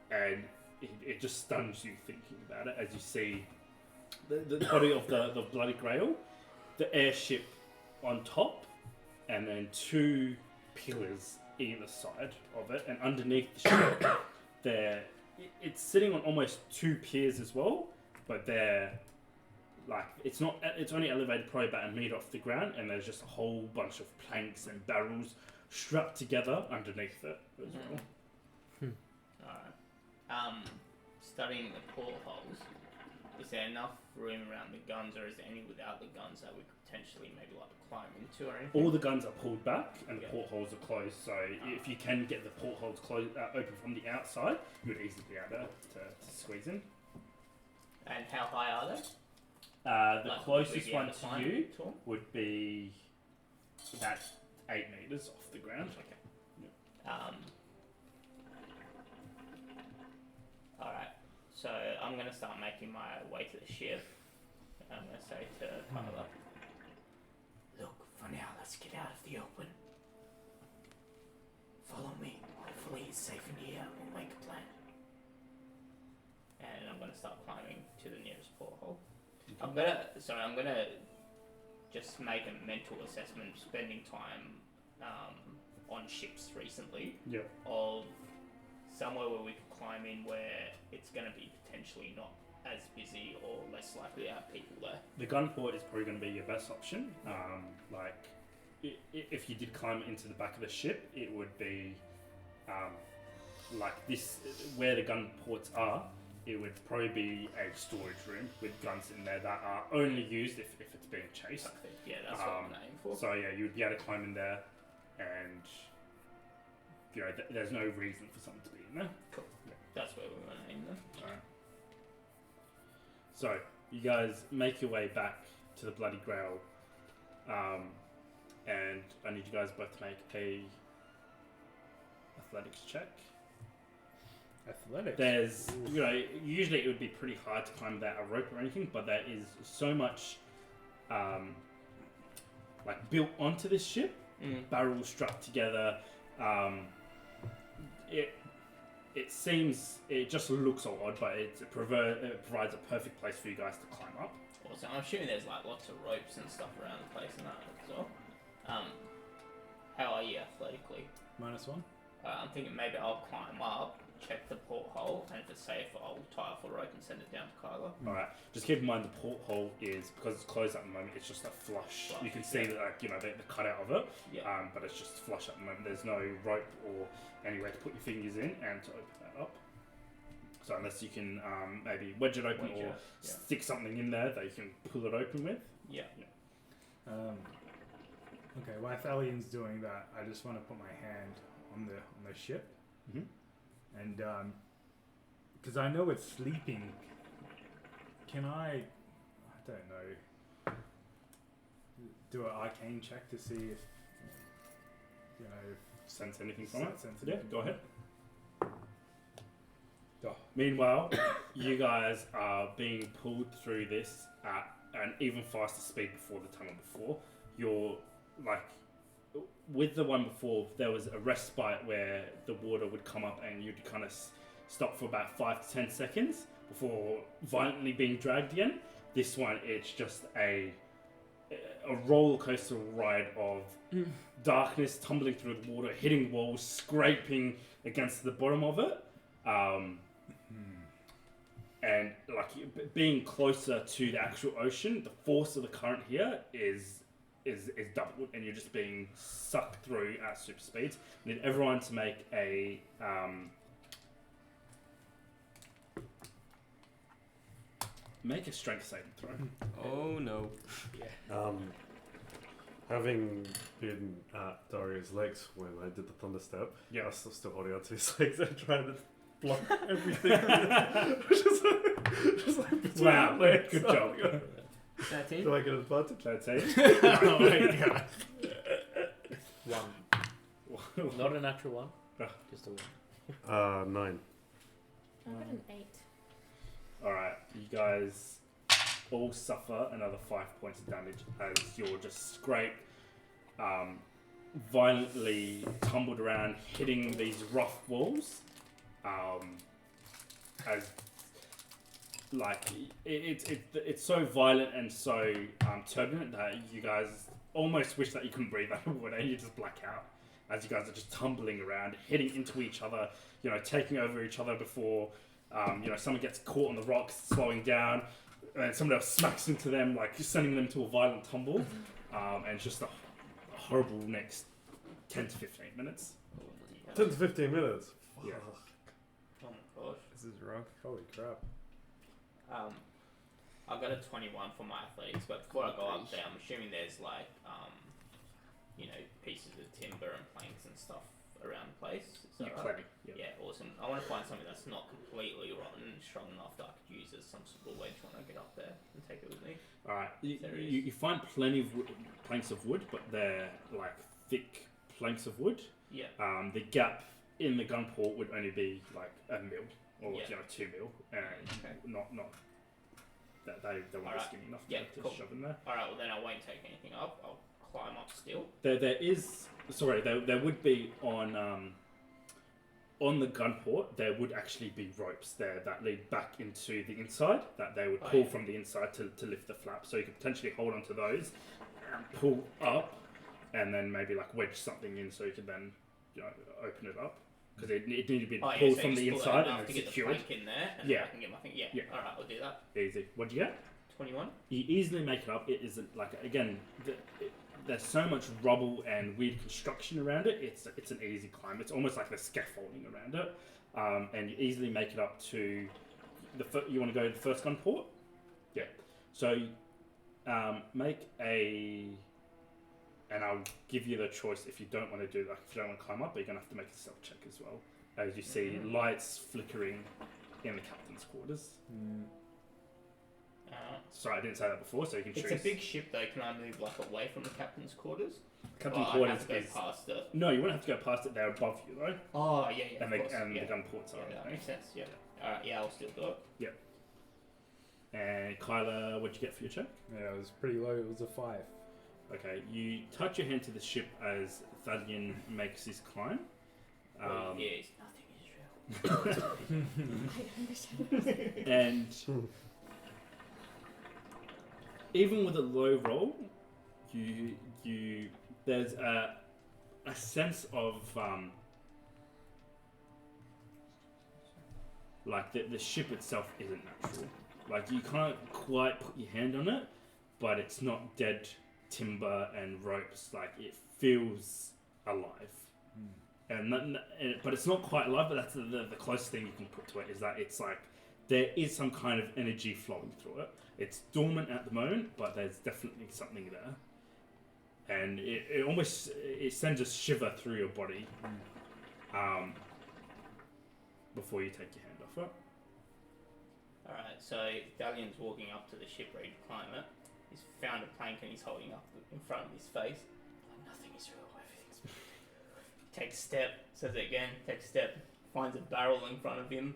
And it just stuns you thinking about it as you see the body of the Bloody Grail, the airship on top, and then 2 pillars either side of it, and underneath the ship, it's sitting on almost 2 piers as well, but they're it's only elevated probably about a meter off the ground, and there's just a whole bunch of planks and barrels strapped together underneath it as well. Alright. Studying the portholes, Is there enough room around the guns, or is there any without the guns that we could potentially maybe like climb into or anything? All the guns are pulled back and the Yeah. portholes are closed. So if you can get the portholes open from the outside, you would easily be able to squeeze in. And how high are they? The Like, would we closest be able one to to climb you to 'em? would be about 8 meters off the ground. Alright, so I'm going to start making my way to the ship. I'm going to say to Kyla, look, for now, let's get out of the open. Follow me. Hopefully it's safe in here. We'll make a plan. And I'm going to start climbing to the nearest porthole. I'm gonna just make a mental assessment, spending time on ships recently, Yep. of somewhere where we could climb in where it's going to be potentially not as busy or less likely to have people there. The gun port is probably going to be your best option. If you did climb into the back of the ship, it would be like this, where the gun ports are. It would probably be a storage room with guns in there that are only used if it's being chased. Perfect. Yeah, that's what I'm aiming for. So yeah, you would be able to climb in there, and you know there's no reason for someone to be in there. Cool. That's where we want to aim them. Alright. So you guys make your way back to the Bloody Grail, and I need you guys both to make a athletics check. Athletics. There's, you know, usually it would be pretty hard to climb without a rope or anything, but there is so much, like built onto this ship, barrels strapped together. It seems, it just looks so odd, but it provides a perfect place for you guys to climb up. Awesome. I'm assuming there's like lots of ropes and stuff around the place and that as well. How are you athletically? -1. I'm thinking maybe I'll climb up, check the porthole, and if it's safe, I'll tie off a rope and send it down to Kyla. Alright, just keep in mind the porthole is, because it's closed at the moment, it's just a flush. You can see that, like, you know, the cutout of it, Yeah. but it's just flush at the moment. There's no rope or anywhere to put your fingers in and to open that up. So unless you can maybe wedge it open or stick something in there that you can pull it open with. Yeah. Okay, while Thalian's doing that, I just want to put my hand on the ship, and because I know it's sleeping, can I don't know, do an arcane check to see if you know Sense anything from it? sense Yeah, anything go from ahead. Oh. Meanwhile, you guys are being pulled through this at an even faster speed before the tunnel before. You're like, with the one before, there was a respite where the water would come up and you'd kind of stop for about 5 to 10 seconds before violently being dragged again. This one, it's just a roller coaster ride of darkness, tumbling through the water, hitting walls, scraping against the bottom of it. And like being closer to the actual ocean, the force of the current here is doubled, and you're just being sucked through at super speeds. I need everyone to make a strength saving throw. Oh no. Having been at Dario's legs when I did the thunder step, Yeah. I was still holding on to his legs and trying to block everything. just like between Wow, my legs. good job. 13? Do I get an advantage? That's it. Oh my god. 1. Not a natural 1. Just a 1. 9. I got an 8. Alright, you guys all suffer another 5 points of damage as you're just scraped, violently tumbled around, hitting these rough walls. As like it's so violent and so turbulent that you guys almost wish that you couldn't breathe underwater and you just black out as you guys are just tumbling around, hitting into each other, you know, taking over each other before you know, someone gets caught on the rocks, slowing down, and someone else smacks into them, like sending them to a violent tumble, and it's just a horrible next 10 to 15 minutes. 10 to 15 minutes. Yeah. Oh my gosh. This is rough. Holy crap. I got a 21 for my athletics, but before I go up there, I'm assuming there's like, pieces of timber and planks and stuff around the place. Is that right? Plenty. Yep. Yeah, awesome. I want to find something that's not completely rotten and strong enough that I could use as some sort of wedge when I get up there and take it with me. Alright, There is. you find plenty of planks of wood, but they're like thick planks of wood. Yeah. The gap in the gun port would only be like a mil or Yeah. 2 mil, and Okay. not that they won't Alright. be skinny enough Yeah, to cool. shove in there. Alright, well then I won't take anything up. I'll climb up still. There would be on the gun port. There would actually be ropes there that lead back into the inside that they would pull from the inside to lift the flap. So you could potentially hold onto those and pull up, and then maybe like wedge something in so you could then open it up because it needed to be pulled so from you the just pull it inside enough and to then get the secured. plank in there, and Yeah. then I can get my thing. Yeah. Yeah. Alright, I'll do that. Easy. What'd you get? 21. You easily make it up. It isn't like there's so much rubble and weird construction around it. It's an easy climb. It's almost like there's scaffolding around it, and you easily make it up to you want to go to the first gun port? Yeah. So make and I'll give you the choice if you don't want to do that. If you don't want to climb up, but you're gonna have to make a stealth check as well, as you see lights flickering in the captain's quarters. Sorry, I didn't say that before, so you can choose. It's a big ship though. Can I move like away from the captain's quarters? Captain's I quarters have to go is past it. no, you won't have to go past it. They're above you though, Oh yeah, and of course. the gun ports are. Yeah, that I makes think. sense. Yeah. Alright, yeah, I'll still do it. And Kyla, what'd you get for your check? Yeah, it was pretty low. It was a 5. Okay, you touch your hand to the ship as Thalian makes his climb. Yes, nothing is real. And even with a low roll, there's a sense of like the ship itself isn't natural. Like you can't quite put your hand on it, but it's not dead timber and ropes. Like it feels alive. But it's not quite alive. But that's the closest thing you can put to it is that it's like there is some kind of energy flowing through it. It's dormant at the moment, but there's definitely something there, and it almost sends a shiver through your body before you take your hand off it. Alright, so Thalian's walking up to the ship ready to climb it. He's found a plank and he's holding up in front of his face. Like, nothing is real, everything's real. Takes a step, says it again, takes a step, finds a barrel in front of him,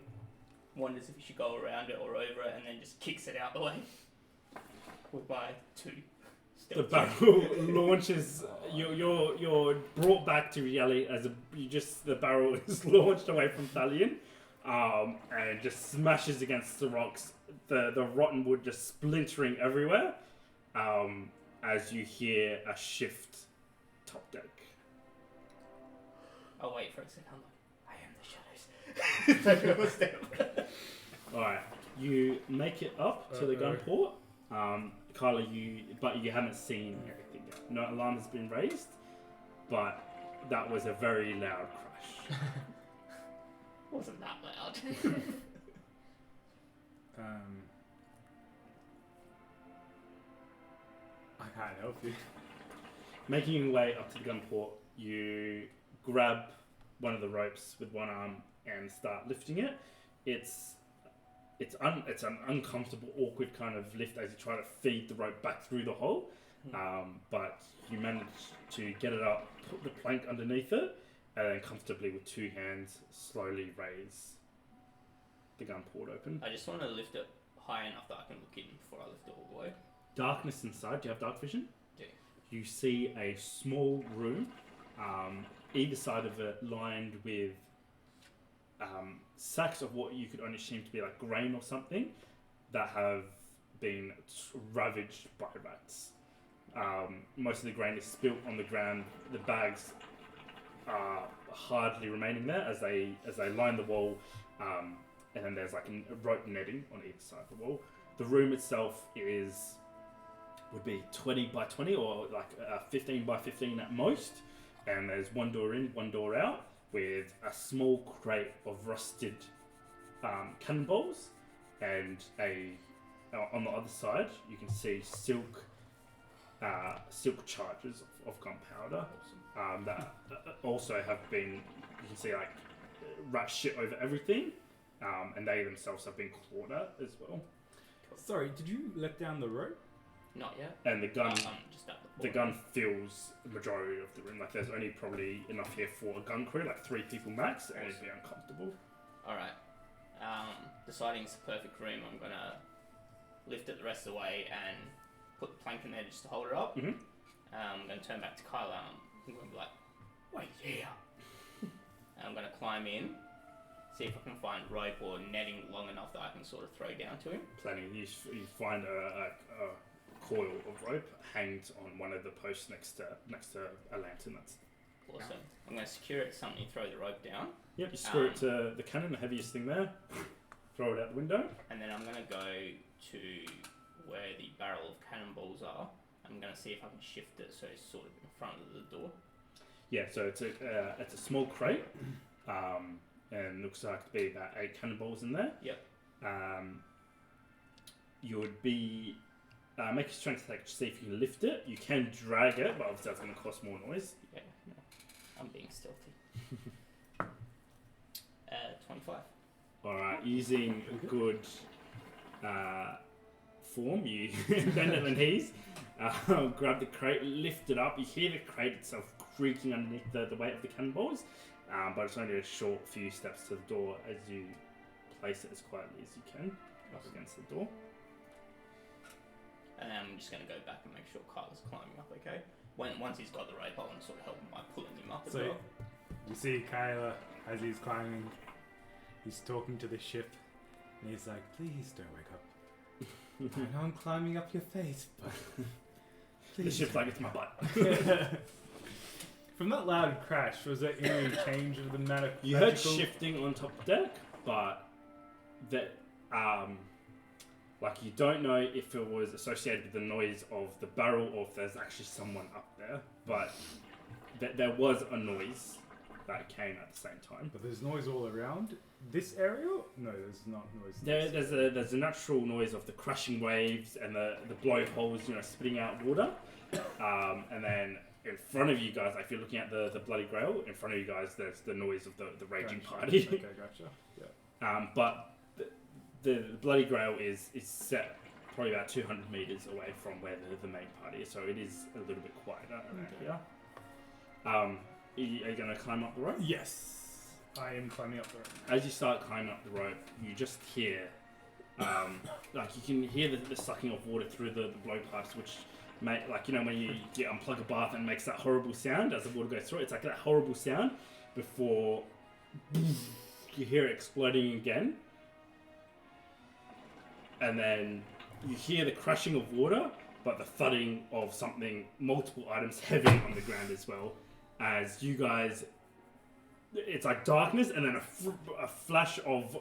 wonders if he should go around it or over it, and then just kicks it out the way. With my 2 stealth. The barrel launches. You're brought back to reality as the barrel is launched away from Thalian, and it just smashes against the rocks. The rotten wood just splintering everywhere. As you hear a shift top deck. I'll wait for a second. I'm like, I am the shadows. Take another step. Alright, you make it up to the gun port. Kyla, you haven't seen anything yet. No alarm has been raised, but that was a very loud crash. Wasn't that loud. I can't help you. Making your way up to the gun port, you grab one of the ropes with one arm and start lifting it. It's an uncomfortable, awkward kind of lift as you try to feed the rope back through the hole. But you manage to get it up, put the plank underneath it, and then comfortably with 2 hands slowly raise the gun port open. I just want to lift it high enough that I can look in before I lift it all the way. Darkness inside. Do you have dark vision? Yeah. You see a small room, either side of it lined with sacks of what you could only assume to be like grain or something that have been ravaged by rats. Most of the grain is spilt on the ground. The bags are hardly remaining there as they line the wall, and then there's like a rope netting on either side of the wall. The room itself would be 20 by 20 or like 15 by 15 at most, and there's one door in, one door out, with a small crate of rusted cannonballs and a on the other side, you can see silk charges of gunpowder that also have been. You can see like rat shit over everything, and they themselves have been clawed at as well. Sorry, did you let down the rope? Not yet. And the gun, Just at the gun fills the majority of the room. Like there's only probably enough here for a gun crew, like 3 people max, and it'd be uncomfortable. Alright. Deciding it's the perfect room, I'm gonna lift it the rest of the way and put the plank in there just to hold it up. Mhm. I'm gonna turn back to Kyle and I'm gonna be like, wait here. And I'm gonna climb in, see if I can find rope or netting long enough that I can sort of throw down to him. Planning, you find a coil of rope hanged on one of the posts next to a lantern. That's Awesome. I'm gonna secure it to something, throw the rope down, yep. You screw it to the cannon, the heaviest thing there. Throw it out the window. and then I'm gonna go to where the barrel of cannonballs are. I'm gonna see if I can shift it so it's sort of in front of the door. Yeah, so it's a small crate, and looks like to be about 8 cannonballs in there. Yep. You would be make a strength check to see if you can lift it. You can drag it, but obviously that's going to cost more noise. Yeah, no, I'm being stealthy. 25. All right, using good form, you bend at the knees, grab the crate, lift it up. You hear the crate itself creaking underneath the weight of the cannonballs, but it's only a short few steps to the door as you place it as quietly as you can up against the door. And then I'm just going to go back and make sure Kyle's climbing up okay. Once he's got the rope, I want to sort of help him by pulling him up as So well. you see Kyla as he's climbing, he's talking to the ship, and he's like, please don't wake up. I know I'm climbing up your face, but The please. ship's like, it's my butt. From that loud crash, was there any change of the You heard magical... shifting on top of the deck, but that like you don't know if it was associated with the noise of the barrel or if there's actually someone up there. But there was a noise that came at the same time. But there's noise all around this area? No, there's not noise. in this There's a natural noise of the crashing waves and the blowholes, spitting out water. And then in front of you guys, like if you're looking at the Bloody Grail, in front of you guys, there's the noise of the raging Gotcha. party. Okay, gotcha. Yeah. But the Bloody Grail is set probably about 200 meters away from where the main party is, so it is a little bit quieter around here. Are you going to climb up the rope? Yes, I am climbing up the rope. As you start climbing up the rope, you just hear, like you can hear the sucking of water through the blowpipes, which make, like, when you unplug a bath and it makes that horrible sound as the water goes through it. It's like that horrible sound before you hear it exploding again. And then you hear the crashing of water, but the thudding of multiple items heavy on the ground as well. As you guys, it's like darkness and then a flash of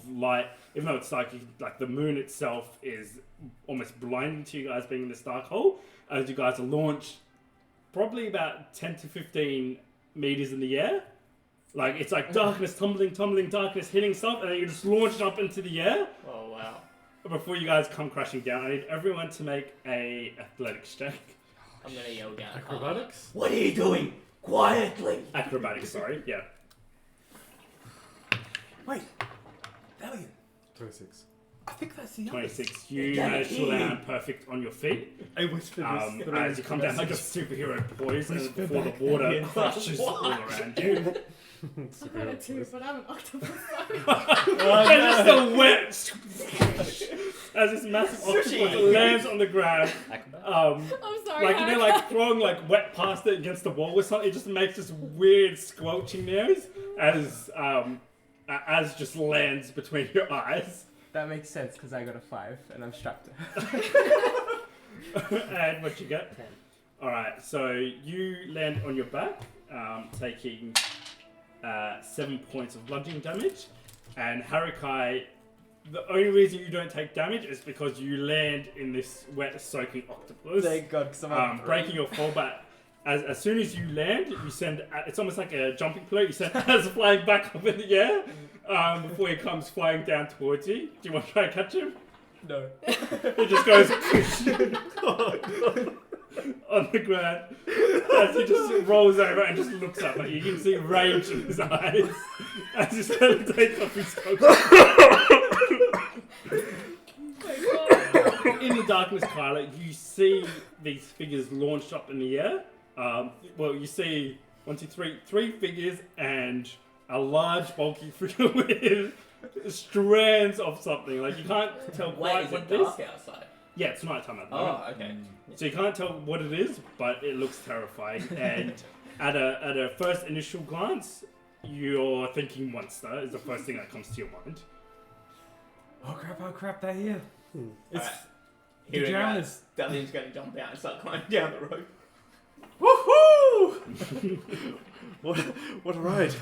light. Even though it's like the moon itself is almost blinding to you guys being in this dark hole. As you guys are launched probably about 10 to 15 meters in the air. Like it's like darkness, tumbling, darkness hitting stuff, and then you just launch up into the air. Oh, wow. Before you guys come crashing down, I need everyone to make a athletics check. I'm going to yell down. Acrobatics? What are you doing? Quietly! Acrobatics, sorry. Yeah. Wait, Thalian, 26. I think that's the 26. You manage to land perfect on your feet. I whispered this. As you come down like a superhero poise, and before the water crashes all around you. I've got a 2, but I'm an octopus. And just a wet as this massive octopus lands on the ground. I'm sorry. Like like throwing like wet pasta against the wall or something. It just makes this weird squelching noise as just lands between your eyes. That makes sense because I got a 5 and I'm strapped. And what you get? 10. All right, so you land on your back, taking 7 points of bludgeoning damage, and Harakai. The only reason you don't take damage is because you land in this wet, soaking octopus. Thank God, because I'm breaking your fall back. As soon as you land, you send. It's almost like a jumping pillow. You send Az flying back up in the air before he comes flying down towards you. Do you want to try and catch him? No. It just goes on the ground as he just rolls over and just looks up at you. You can see rage in his eyes as he takes off his coat. In the darkness, Kyla, you see these figures launched up in the air. Well, you see 3 figures and a large, bulky figure with strands of something. Like you can't tell Wait, quite is what it it is. dark outside? Yeah, it's nighttime at the moment. Oh, okay. So you can't tell what it is, but it looks terrifying. And at a first initial glance, you're thinking monster is the first thing that comes to your mind. Oh crap, they're here. It's Alright. the Here we go. drowners. Dalian's going to jump out and start climbing down the rope. Woohoo! What a ride!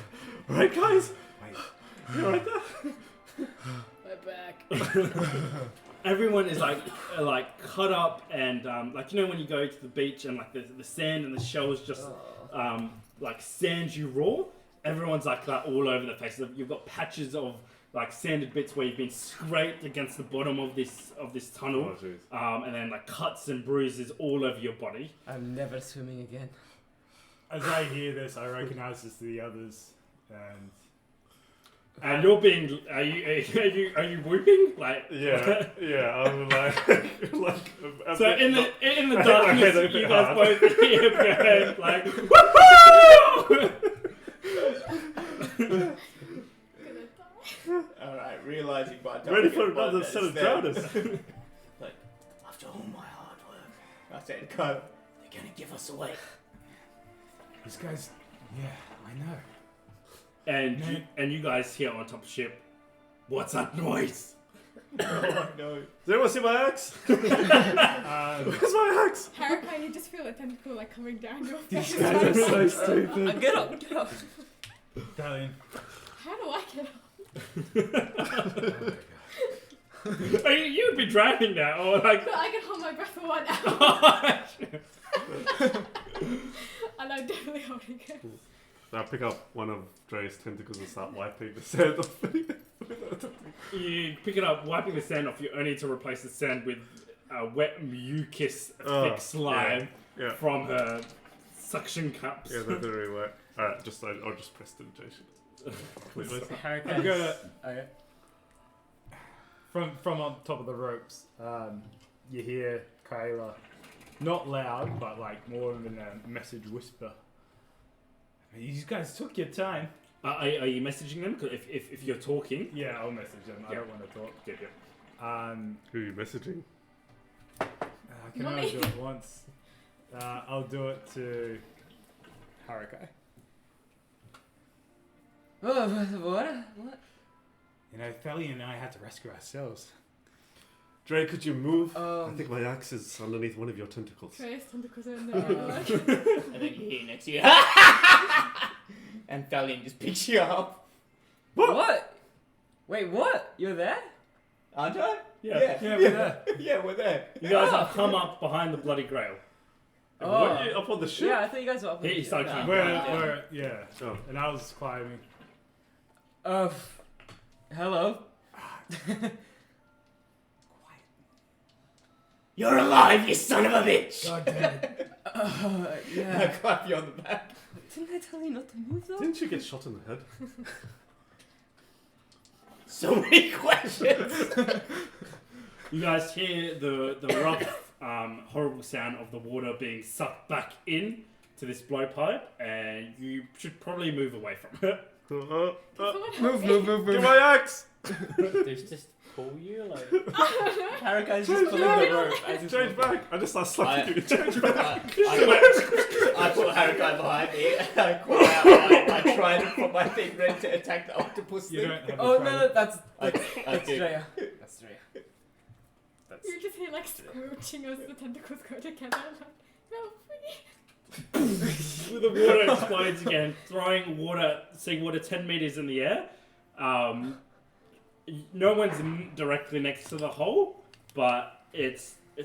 Alright, guys. Wait, You alright there? We're back. Everyone is like cut up and like when you go to the beach and like the sand and the shells just like sand you raw. Everyone's like that all over the face. You've got patches of like sanded bits where you've been scraped against the bottom of this tunnel, Oh, jeez. and then like cuts and bruises all over your body. I'm never swimming again. as I hear this, I recognize this to the others, and And you're being are you whooping like Yeah, I'm like. So in the I darkness, hit you it guys hard. both hear your head like woohoo! Alright, realising by the time Ready we for get above another this, set of then- drowners. Like, after all my hard work, I said, Kyle, they're going to give us away. these guys, yeah, I know. And you guys hear on top of ship, what's that noise? Oh no. Does anyone see my axe? Where's my axe? Harakai, you just feel a tentacle like coming down your These face. guys are so stupid. Get up, get up. Thalian. How do I get up? You would be drowning now, or like. But I can hold my breath for 1 hour. And I'm definitely holding it. I pick up one of Dre's tentacles and start wiping the sand off me. You pick it up, wiping the sand off. You only need to replace the sand with wet mucus, Oh, thick slime Yeah, from her suction cups. yeah, that didn't really work. Alright, I'll just prestidigitation. Completely. Harakai. I'm gonna Okay. from on top of the ropes. You hear Kayla, not loud, but like more of a message whisper. You guys took your time. Are you messaging them? 'Cause if you're talking, Yeah, I'll message them. I Yeah. don't want to talk. yeah. Who are you messaging? I can Not only me. do it once. I'll do it to Harakai. Oh, what? You know, Thalian and I had to rescue ourselves. Dre, could you move? I Um, think my axe is underneath one of your tentacles. Trace tentacles are in there. And then you hear next to you, and Thalian just picks you up. what? Wait, what? You're there? Aren't I? Yeah. Yeah, we're there. Yeah, we're there. You guys have come up behind the bloody grail. What are you up on the ship? Yeah, I thought you guys were up. He started No. keeping We're, yeah. Oh. And I was climbing. Hello. You're alive, you son of a bitch! God damn it. I Yeah. clap you on the back. Didn't I tell you not to move though? Didn't you get shot in the head? So many questions. You guys hear the rough, horrible sound of the water being sucked back in to this blowpipe, and you should probably move away from it. Move. Get my axe! There's just pull you like. Harakai's just pulling the rope as he's Change walking. back! I just start slapping you. Change back! I put Harakai behind me, and I call out, I try to put my thing ready to attack the octopus You thing. don't have Oh a no, that's I that's do. Drea. That's Drea. You just hear like scrooching as the tentacles go together. Like, help me. The water explodes again, throwing seawater 10 meters in the air. No one's directly next to the hole, but it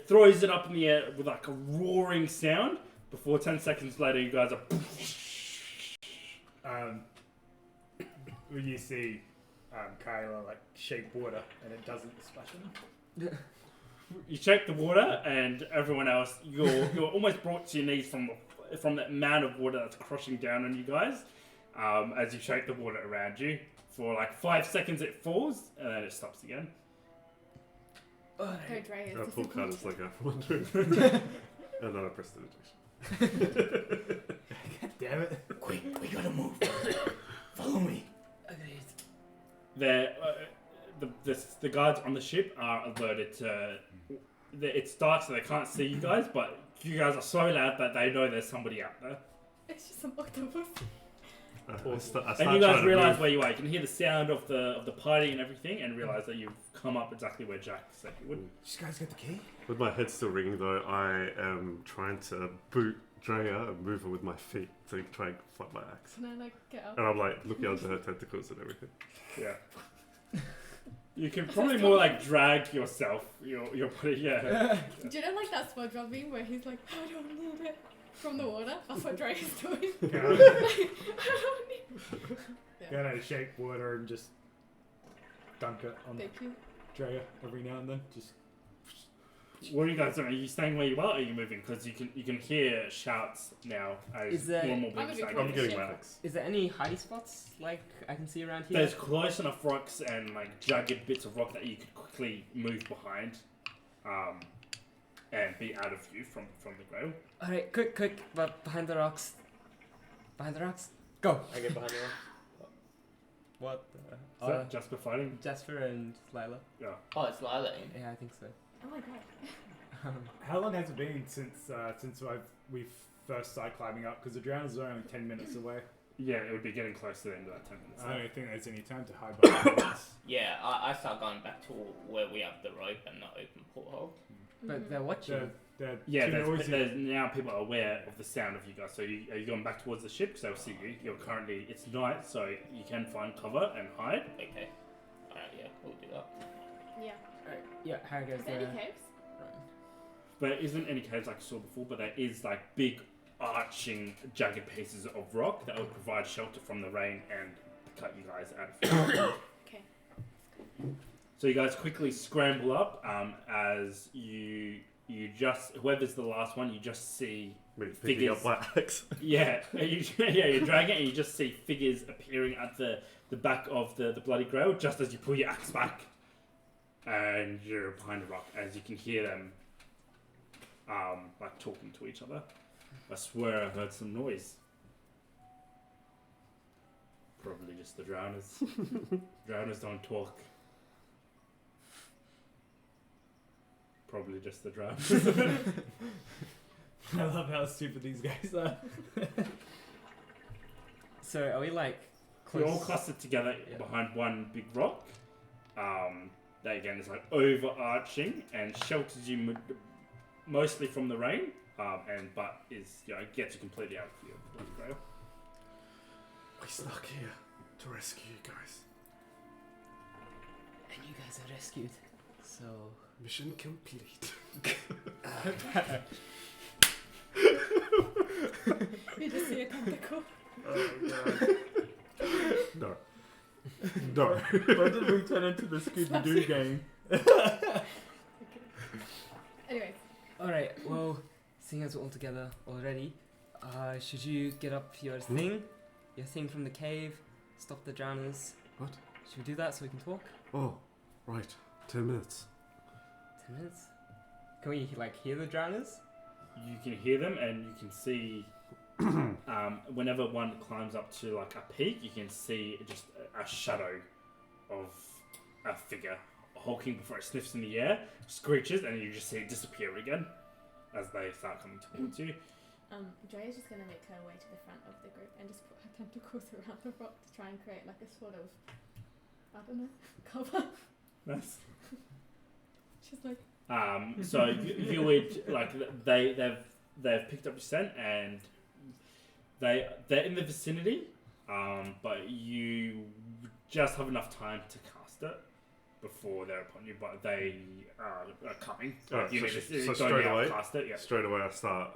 throws it up in the air with like a roaring sound. Before 10 seconds later, you guys are. When you see Kyla like shake water and it doesn't splash him. You shake the water, and everyone else, you're almost brought to your knees from the amount of water that's crushing down on you guys. As you shake the water around you for like 5 seconds, it falls, and then it stops again. Her Drea is I pull disappointed. cards like I've wondered. And then I press the ejection. God damn it. Quick, we gotta move. Follow me. The guards on the ship are alerted to. It's dark, so they can't see you guys, but you guys are so loud that they know there's somebody out there. It's just an octopus. I start And you guys trying to realize move. where you are. You can hear the sound of the party and everything, and realize that you've come up exactly where Jack said you would. You guys got the key? With my head still ringing though, I am trying to boot Drea and move her with my feet to try and flap my axe. Can I like get up? And I'm like looking under her tentacles and everything. Yeah. You can probably more like drag yourself, your body, yeah. Do you know like that SpongeBob meme where he's like, I don't need it from the water? That's what Drea is doing. I don't need it. Yeah. Gotta shake water and just dunk it on Thank you. Drea every now and then. Just What are you guys doing? Are you staying where you are, or are you moving? Because you can hear shouts now as Is there- more and more I'm people moving start I'm Shit. getting my axe. Is there any hiding spots like I can see around here? There's close enough rocks and like jagged bits of rock that you could quickly move behind, and be out of view from the grail. Alright, quick, but behind the rocks. Behind the rocks. Go! I get behind her. What? Is that Jasper fighting? Jasper and Lila. Yeah. Oh, it's Lila. Yeah, I think so. Oh my god. how long has it been since we've first started climbing up? Because the drowners are only 10 minutes away. Yeah, it would be getting close to the end of that 10 minutes. I don't think there's any time to hide behind this. Yeah, I start going back to where we have the rope and the open porthole. But they're watching. They're Yeah, too noisy. there's now people are aware of the sound of you guys. So are you going back towards the ship? Because they'll see you. It's night, so you can find cover and hide. Okay. Alright, yeah, we'll do that. Yeah. Alright, yeah, how goes Is there any the caves? There isn't any caves like I saw before, but there is like big arching jagged pieces of rock that would provide shelter from the rain and cut you guys out of here. Okay. So you guys quickly scramble up as you just, whoever's the last one, you just see Me picking up my axe. you're dragging it and you just see figures appearing at the back of the bloody grail just as you pull your axe back, and you're behind a rock as you can hear them like talking to each other. I swear I heard some noise. Probably just the drowners. Drowners don't talk. Probably just the drowners. I love how stupid these guys are. So are we like We're close? all clustered together Yeah. behind one big rock. That again is like overarching and shelters you mostly from the rain, but is gets you completely out of view of the bloody grail. We snuck here to rescue you guys. And you guys are rescued. So Mission complete. You just see a tentacle. Oh god. No. When did we turn into the Scooby-Doo game? Anyway. alright, well, seeing as we're all together already, should you get up your thing from the cave, stop the drowners? What? Should we do that so we can talk? Oh, right. 10 minutes. 10 minutes? Can we like hear the drowners? You can hear them and you can see whenever one climbs up to like a peak, you can see just a shadow of a figure hulking before it sniffs in the air, screeches, and you just see it disappear again as they start coming towards you. Drea's just gonna make her way to the front of the group and just put her tentacles around the rock to try and create like a sort of, I don't know, cover. Nice. She's like, So you would like they've picked up your scent and they're in the vicinity, but you just have enough time to cast it before they're upon you. But they are coming. Alright, You so need to so go straight now, away? cast it. Yeah. Straight away I start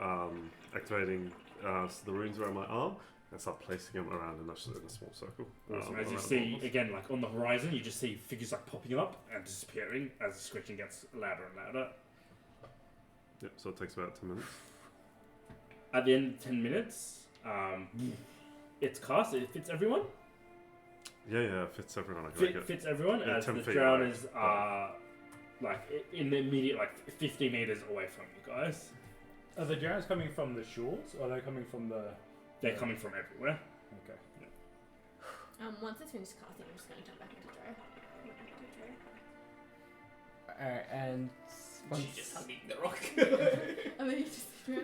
activating the runes around my arm and start placing them around in a small circle. Awesome. As you around see, Borbos. again, like on the horizon, you just see figures like popping up and disappearing as the screeching gets louder and louder. Yep, so it takes about 10 minutes. At the end of 10 minutes, it's cast. It fits everyone. Yeah, it fits everyone. I like it. Fits everyone Yeah, as 10 the feet drowners away. are like in the immediate, like 50 meters away from you guys. Are the drowners coming from the shores, or are they coming from the... They're coming from everywhere. Okay. Once it's finished casting, I'm just going to jump back into Drea. Alright, and once She's just hugging the rock. And then you just hey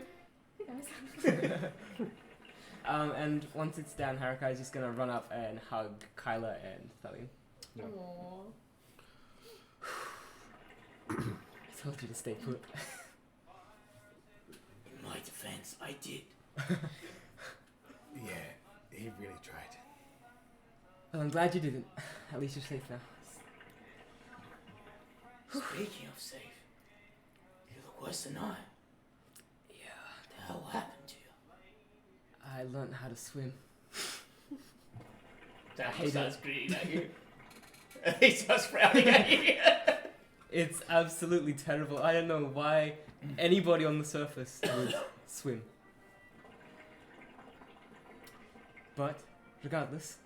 guys. and once it's down, Harakai is just gonna run up and hug Kyla and Thalian. Yeah. Aww. I told you to stay put. In my defense, I did. Yeah, he really tried. Well, I'm glad you didn't. At least you're safe now. Speaking of safe, you look worse than I. Yeah. What the hell happened to you? I learned how to swim. Dad hate starts grinning at you. He starts frowning at you. It's absolutely terrible. I don't know why anybody on the surface would swim. But, regardless,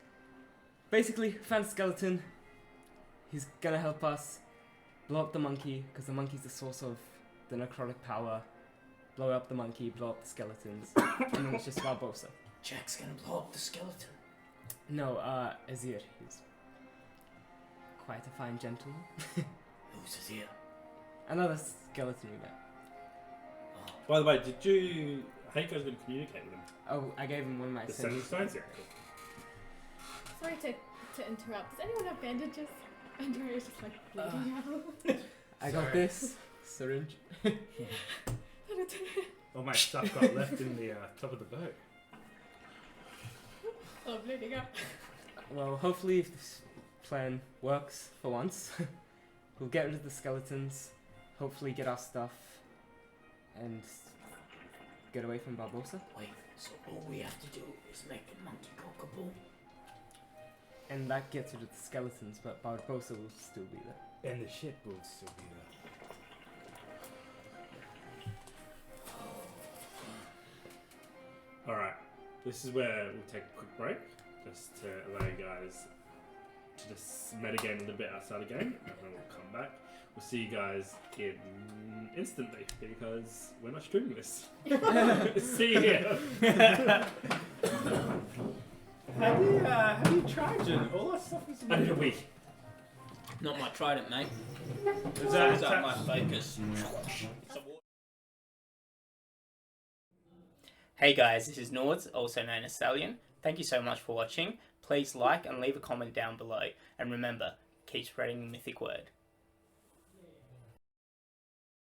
basically, found a skeleton. He's gonna help us blow up the monkey, because the monkey's the source of the necrotic power. Blow up the monkey, blow up the skeletons, and then it's just Barbosa. Jack's gonna blow up the skeleton. No, Azir. He's quite a fine gentleman. Who's is here? Another skeleton we met. Oh, By the way, how you guys going to communicate with him? Oh, I gave him one of my The sending sentences. stones? Yeah, cool. Sorry to interrupt. Does anyone have bandages? And Drea's just like bleeding out. I got this syringe. All my stuff got left in the top of the boat. Oh, bleeding out. Well, hopefully, if this plan works for once, we'll get rid of the skeletons, hopefully get our stuff, and get away from Barbosa. wait, so all we have to do is make a monkey cockable? And that gets rid of the skeletons, but Barbosa will still be there. And the ship will still be there. Alright, this is where we'll take a quick break, just to allow you guys to just metagame a little bit outside the game, and then we'll come back. We'll see you guys in instantly, because we're not streaming this. See you here. Have you tried it? All that stuff is... I need a week. Not my trident, mate. Is that Is that my focus? Hey guys, this is Nords, also known as Thalian. Thank you so much for watching. Please like and leave a comment down below. And remember, keep spreading the mythic word.